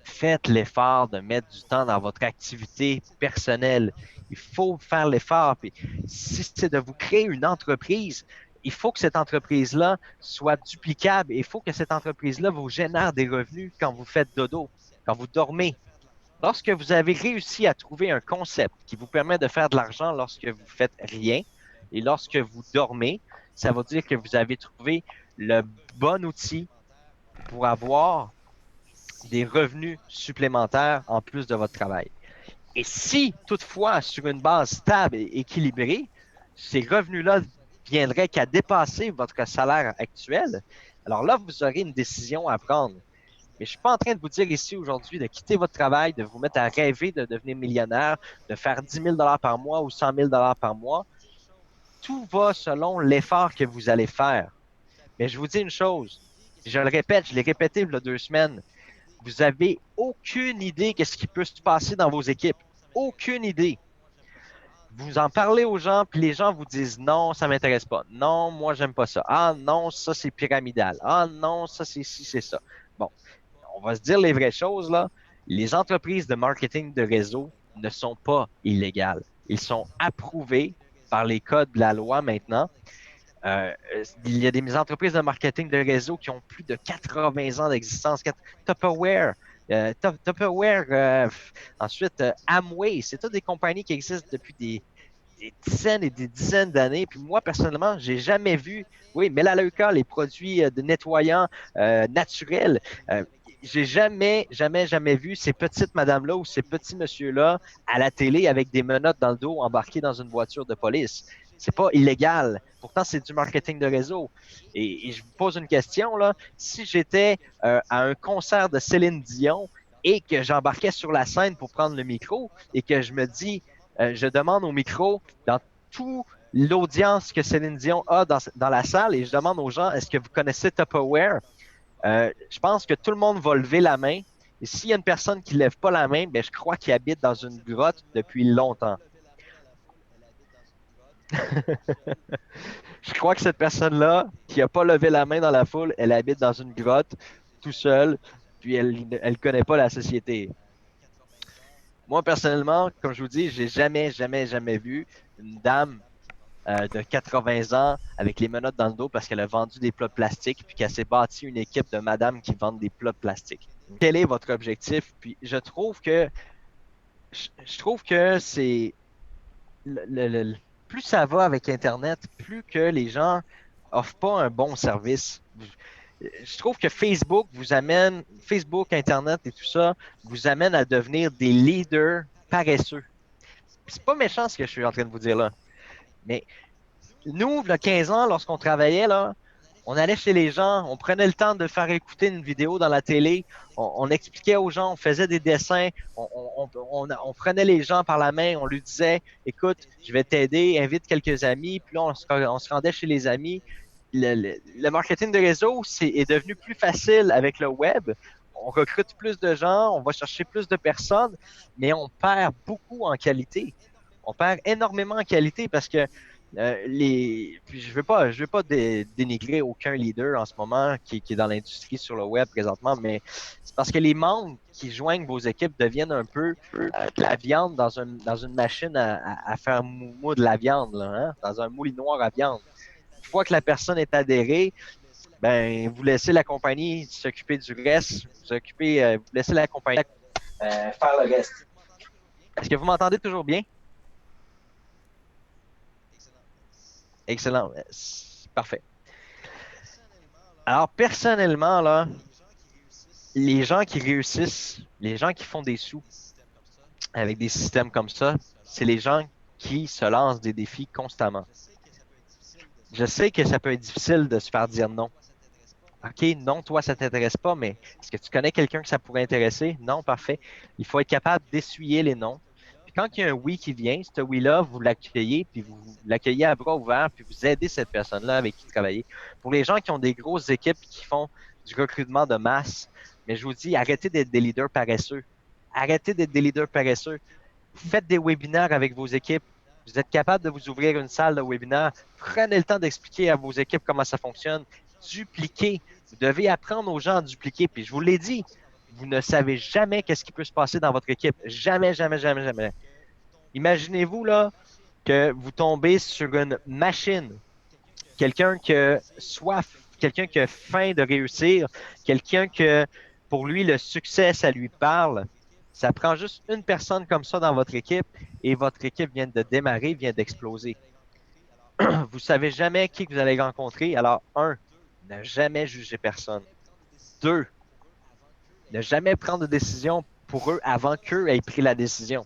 [SPEAKER 2] faites l'effort de mettre du temps dans votre activité personnelle. Il faut faire l'effort. Puis, si c'est de vous créer une entreprise, il faut que cette entreprise-là soit duplicable. Il faut que cette entreprise-là vous génère des revenus quand vous faites dodo, quand vous dormez. Lorsque vous avez réussi à trouver un concept qui vous permet de faire de l'argent lorsque vous faites rien et lorsque vous dormez, ça veut dire que vous avez trouvé le bon outil pour avoir des revenus supplémentaires en plus de votre travail. Et si, toutefois, sur une base stable et équilibrée, ces revenus-là viendraient qu'à dépasser votre salaire actuel, alors là, vous aurez une décision à prendre. Mais je ne suis pas en train de vous dire ici aujourd'hui de quitter votre travail, de vous mettre à rêver de devenir millionnaire, de faire 10 000 par mois ou 100 000 par mois. Tout va selon l'effort que vous allez faire. Mais je vous dis une chose, je le répète, je l'ai répété il y a 2 semaines, vous n'avez aucune idée de ce qui peut se passer dans vos équipes. Aucune idée. Vous en parlez aux gens, puis les gens vous disent non, ça ne m'intéresse pas. Non, moi, j'aime pas ça. Ah non, ça, c'est pyramidal. Ah non, ça, c'est ci, c'est ça. Bon, on va se dire les vraies choses, là. Les entreprises de marketing de réseau ne sont pas illégales. Ils sont approuvés par les codes de la loi maintenant. Il y a des entreprises de marketing de réseau qui ont plus de 80 ans d'existence. Tupperware, Tupperware ensuite Amway, c'est toutes des compagnies qui existent depuis des dizaines et des dizaines d'années. Puis moi, personnellement, j'ai jamais vu, oui, Melaleuca, les produits de nettoyants naturels, j'ai jamais, jamais, jamais vu ces petites madames-là ou ces petits messieurs-là à la télé avec des menottes dans le dos embarqués dans une voiture de police. C'est pas illégal. Pourtant, c'est du marketing de réseau. Et je vous pose une question, là. Si j'étais à un concert de Céline Dion et que j'embarquais sur la scène pour prendre le micro et que je me dis, je demande au micro, dans toute l'audience que Céline Dion a dans la salle, et je demande aux gens, est-ce que vous connaissez Tupperware? Je pense que tout le monde va lever la main. Et s'il y a une personne qui ne lève pas la main, ben, je crois qu'il habite dans une grotte depuis longtemps. Je crois que cette personne-là, qui n'a pas levé la main dans la foule, elle habite dans une grotte, tout seul, puis elle ne connaît pas la société. Moi, personnellement, comme je vous dis, j'ai jamais, jamais, jamais vu une dame de 80 ans avec les menottes dans le dos parce qu'elle a vendu des plats plastiques puis qu'elle s'est bâtie une équipe de madame qui vendent des plats plastiques. Quel est votre objectif? Puis je trouve que c'est le plus ça va avec Internet, plus que les gens offrent pas un bon service. Je trouve que Facebook, Internet et tout ça, vous amène à devenir des leaders paresseux. C'est pas méchant ce que je suis en train de vous dire là. Mais nous, il y a 15 ans, lorsqu'on travaillait, là, on allait chez les gens, on prenait le temps de faire écouter une vidéo dans la télé, on expliquait aux gens, on faisait des dessins, on prenait les gens par la main, on lui disait, écoute, je vais t'aider, invite quelques amis, puis là, on se rendait chez les amis. Le marketing de réseau est devenu plus facile avec le web. On recrute plus de gens, on va chercher plus de personnes, mais on perd beaucoup en qualité. On perd énormément en qualité parce que puis je veux pas dénigrer aucun leader en ce moment qui est dans l'industrie sur le web présentement, mais c'est parce que les membres qui joignent vos équipes deviennent un peu de la viande dans une machine à faire de la viande, là, hein, dans un moulinoir à viande. Une fois que la personne est adhérée, ben vous laissez la compagnie s'occuper du reste, vous laissez la compagnie faire le reste. Est-ce que vous m'entendez toujours bien? Excellent. Parfait. Alors, personnellement, là, les gens qui réussissent, les gens qui font des sous avec des systèmes comme ça, c'est les gens qui se lancent des défis constamment. Je sais que ça peut être difficile de se faire dire non. OK, non, toi, ça t'intéresse pas, mais est-ce que tu connais quelqu'un que ça pourrait intéresser? Non, parfait. Il faut être capable d'essuyer les noms. Puis quand il y a un oui qui vient, ce oui-là, vous l'accueillez, puis vous l'accueillez à bras ouverts, puis vous aidez cette personne-là avec qui travailler. Pour les gens qui ont des grosses équipes qui font du recrutement de masse, mais je vous dis, arrêtez d'être des leaders paresseux. Arrêtez d'être des leaders paresseux. Faites des webinaires avec vos équipes. Vous êtes capable de vous ouvrir une salle de webinaire. Prenez le temps d'expliquer à vos équipes comment ça fonctionne. Dupliquez. Vous devez apprendre aux gens à dupliquer. Puis je vous l'ai dit, vous ne savez jamais qu'est-ce qui peut se passer dans votre équipe. Jamais, jamais, jamais, jamais. Imaginez-vous là que vous tombez sur une machine, quelqu'un qui a soif, quelqu'un qui a faim de réussir, quelqu'un que pour lui le succès, ça lui parle. Ça prend juste une personne comme ça dans votre équipe et votre équipe vient de démarrer, vient d'exploser. Vous savez jamais qui que vous allez rencontrer. Alors, un, ne jamais juger personne. Deux, ne jamais prendre de décision pour eux avant qu'eux aient pris la décision.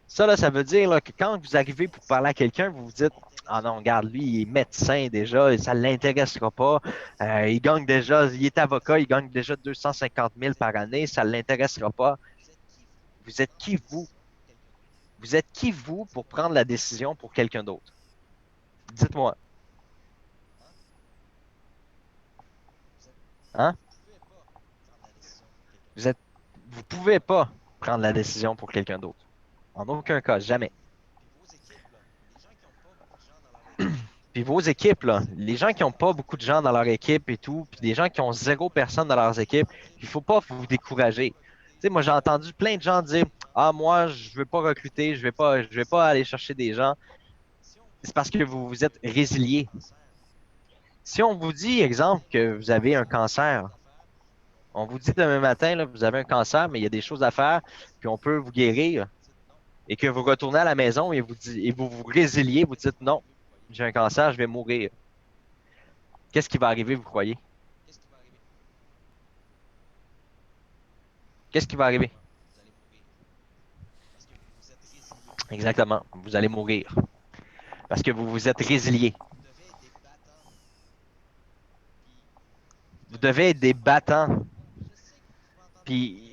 [SPEAKER 2] Ça, là, ça veut dire là, que quand vous arrivez pour parler à quelqu'un, vous vous dites ah non, regarde, lui, il est médecin déjà, ça ne l'intéressera pas. Il gagne déjà, il est avocat, il gagne déjà 250 000 par année, ça ne l'intéressera pas. Vous êtes qui, vous? Vous êtes qui, vous, pour prendre la décision pour quelqu'un d'autre? Dites-moi. Hein? Vous pouvez pas prendre la décision pour quelqu'un d'autre. En aucun cas, jamais. Puis vos équipes, là, les gens qui n'ont pas beaucoup de gens dans leur équipe et tout, puis les gens qui ont zéro personne dans leurs équipes, il ne faut pas vous décourager. Tu sais, moi, j'ai entendu plein de gens dire ah, moi, je ne veux pas recruter, je vais pas aller chercher des gens. C'est parce que vous vous êtes résilié. Si on vous dit, exemple, que vous avez un cancer, on vous dit demain matin, là, vous avez un cancer, mais il y a des choses à faire, puis on peut vous guérir, et que vous retournez à la maison et vous vous résiliez, vous dites non, j'ai un cancer, je vais mourir. Qu'est-ce qui va arriver, vous croyez? Qu'est-ce qui va arriver? Exactement, vous allez mourir. Parce que vous vous êtes résilié. Vous devez être des battants. Puis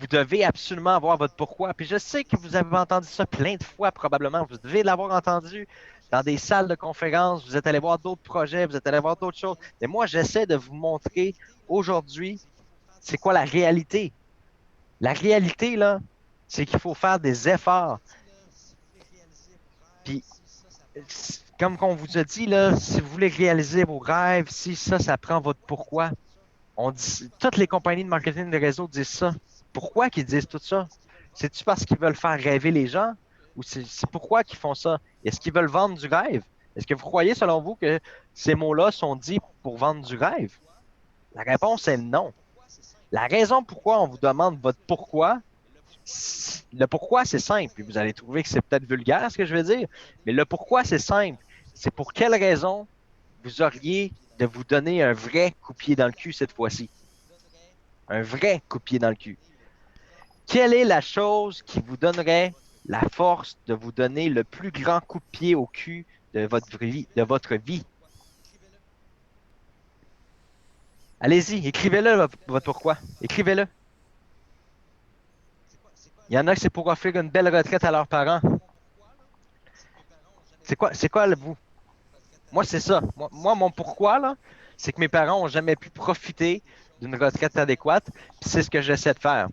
[SPEAKER 2] vous devez absolument avoir votre pourquoi. Puis je sais que vous avez entendu ça plein de fois probablement. Vous devez l'avoir entendu dans des salles de conférences. Vous êtes allé voir d'autres projets, vous êtes allé voir d'autres choses. Mais moi, j'essaie de vous montrer aujourd'hui c'est quoi la réalité. La réalité, là, c'est qu'il faut faire des efforts. Puis, comme on vous a dit, là, si vous voulez réaliser vos rêves, si ça prend votre pourquoi. Toutes les compagnies de marketing de réseau disent ça. Pourquoi qu'ils disent tout ça? C'est-tu parce qu'ils veulent faire rêver les gens? Ou c'est pourquoi qu'ils font ça? Est-ce qu'ils veulent vendre du rêve? Est-ce que vous croyez, selon vous, que ces mots-là sont dits pour vendre du rêve? La réponse est non. La raison pourquoi on vous demande votre pourquoi, Le pourquoi, c'est simple. Puis vous allez trouver que c'est peut-être vulgaire ce que je veux dire, mais le pourquoi, c'est simple. C'est pour quelle raison vous auriez de vous donner un vrai coup de pied dans le cul cette fois-ci. Un vrai coup de pied dans le cul. Quelle est la chose qui vous donnerait la force de vous donner le plus grand coup de pied au cul de votre vie, de votre vie? Allez-y, écrivez-le, votre pourquoi. Écrivez-le. Il y en a que c'est pour offrir une belle retraite à leurs parents. C'est quoi, vous? Moi, c'est ça. Moi, mon pourquoi, là, c'est que mes parents n'ont jamais pu profiter d'une retraite adéquate. Puis c'est ce que j'essaie de faire.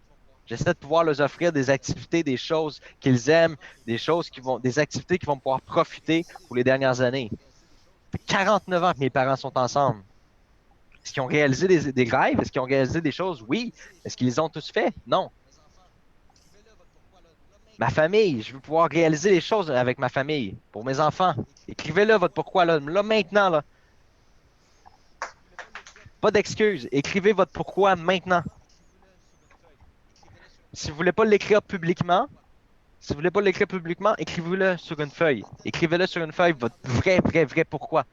[SPEAKER 2] J'essaie de pouvoir leur offrir des activités, des choses qu'ils aiment, des activités qui vont pouvoir profiter pour les dernières années. Ça fait 49 ans que mes parents sont ensemble. Est-ce qu'ils ont réalisé des rêves? Est-ce qu'ils ont réalisé des choses? Oui. Est-ce qu'ils les ont tous fait? Non. Ma famille, je veux pouvoir réaliser les choses avec ma famille, pour mes enfants. Écrivez-le, votre pourquoi, là maintenant, là. Pas d'excuses. Écrivez votre pourquoi maintenant. Si vous voulez pas l'écrire publiquement, écrivez-le sur une feuille. Écrivez-le sur une feuille, votre vrai pourquoi.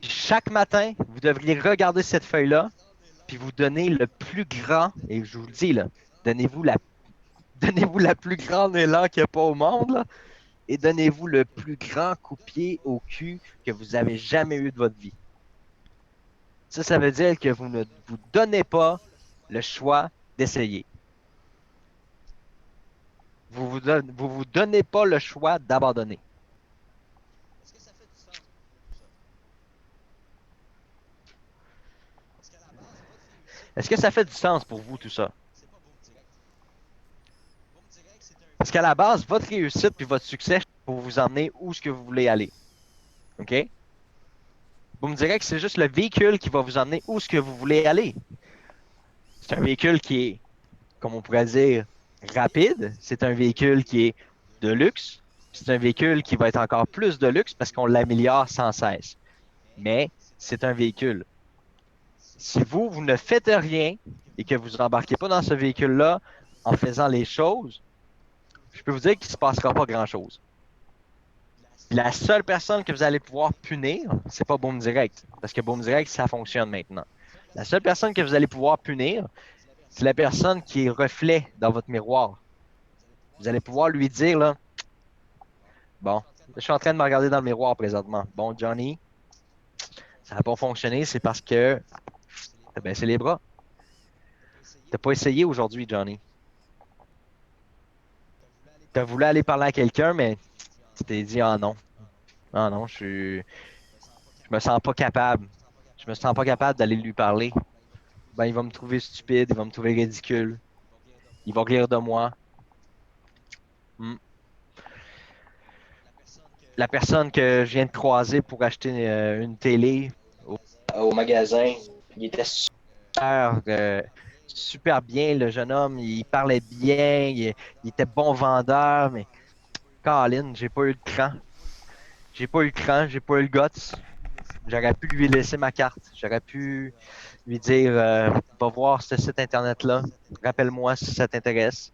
[SPEAKER 2] Chaque matin, vous devriez regarder cette feuille-là, puis vous donner le plus grand, et je vous le dis, là, donnez-vous la plus grande élan qu'il n'y a pas au monde, là, et donnez-vous le plus grand coup de pied au cul que vous avez jamais eu de votre vie. Ça veut dire que vous ne vous donnez pas le choix d'essayer. Vous donnez pas le choix d'abandonner. Est-ce que ça fait du sens pour vous tout ça? Parce qu'à la base, votre réussite puis votre succès pour vous emmener où est-ce que vous voulez aller. OK? Vous me direz que c'est juste le véhicule qui va vous emmener où est-ce que vous voulez aller. C'est un véhicule qui est, comme on pourrait dire, rapide. C'est un véhicule qui est de luxe. C'est un véhicule qui va être encore plus de luxe parce qu'on l'améliore sans cesse. Mais c'est un véhicule. Si vous ne faites rien et que vous embarquez pas dans ce véhicule-là en faisant les choses, je peux vous dire qu'il ne se passera pas grand-chose. La seule personne que vous allez pouvoir punir, c'est pas Boom Direct. Parce que Boom Direct, ça fonctionne maintenant. La seule personne que vous allez pouvoir punir, c'est la personne qui est reflet dans votre miroir. Vous allez pouvoir lui dire, là, bon, je suis en train de me regarder dans le miroir présentement. Bon, Johnny, ça n'a pas fonctionné, c'est parce que t'as baissé les bras. T'as pas essayé aujourd'hui, Johnny. T'as voulu aller parler à quelqu'un, mais tu t'es dit, ah non. Ah non, je me sens pas capable. Je me sens pas capable d'aller lui parler. Ben, il va me trouver stupide, il va me trouver ridicule. Il va rire de moi. Hmm. La personne que je viens de croiser pour acheter une télé au magasin, il était super bien, le jeune homme. Il parlait bien, il était bon vendeur, mais Colin, j'ai pas eu le cran. J'ai pas eu le cran, j'ai pas eu le guts. J'aurais pu lui laisser ma carte. J'aurais pu lui dire va voir ce site internet-là. Rappelle-moi si ça t'intéresse.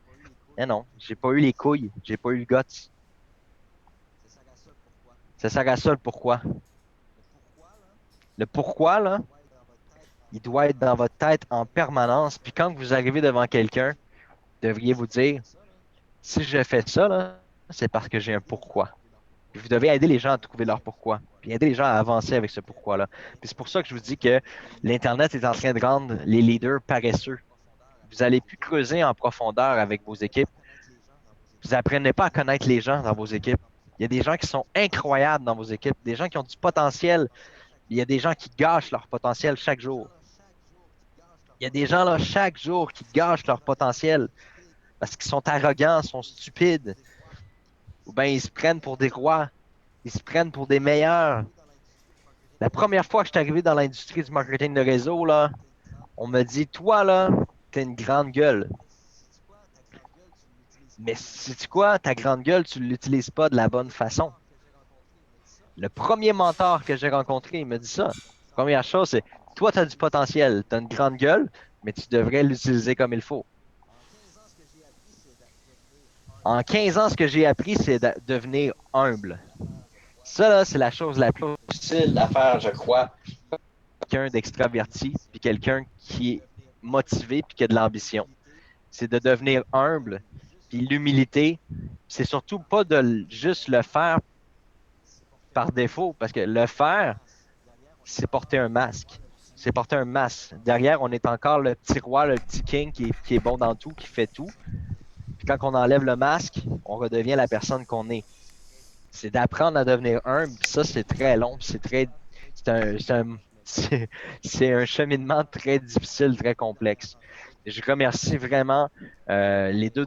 [SPEAKER 2] Mais non, j'ai pas eu les couilles, j'ai pas eu le guts. Ça sert à ça le pourquoi. Le pourquoi, là, il doit être dans votre tête en permanence. Puis quand vous arrivez devant quelqu'un, devriez vous dire si je fais ça, là, c'est parce que j'ai un pourquoi. Puis vous devez aider les gens à trouver leur pourquoi. Puis aider les gens à avancer avec ce pourquoi-là. Puis c'est pour ça que je vous dis que l'Internet est en train de rendre les leaders paresseux. Vous n'allez plus creuser en profondeur avec vos équipes. Vous n'apprenez pas à connaître les gens dans vos équipes. Il y a des gens qui sont incroyables dans vos équipes, des gens qui ont du potentiel. Il y a des gens qui gâchent leur potentiel chaque jour. Il y a des gens là chaque jour qui gâchent leur potentiel parce qu'ils sont arrogants, sont stupides, ou bien ils se prennent pour des rois, ils se prennent pour des meilleurs. La première fois que je suis arrivé dans l'industrie du marketing de réseau, là, on me dit, toi, là, t'as une grande gueule. Mais sais-tu quoi? Ta grande gueule, tu ne l'utilises pas de la bonne façon. Le premier mentor que j'ai rencontré, il me dit ça. Première chose, c'est, toi, tu as du potentiel, tu as une grande gueule, mais tu devrais l'utiliser comme il faut. En 15 ans, ce que j'ai appris, c'est de devenir humble. Ça, là, c'est la chose la plus difficile à faire, je crois. Quelqu'un d'extraverti, puis quelqu'un qui est motivé, puis qui a de l'ambition. C'est de devenir humble, puis l'humilité, c'est surtout pas de juste le faire par défaut, parce que le faire, c'est porter un masque. C'est porter un masque. Derrière, on est encore le petit roi, le petit king qui est bon dans tout, qui fait tout. Puis quand on enlève le masque, on redevient la personne qu'on est. C'est d'apprendre à devenir humble. Puis ça, c'est très long. C'est un cheminement très difficile, très complexe. Je remercie vraiment les deux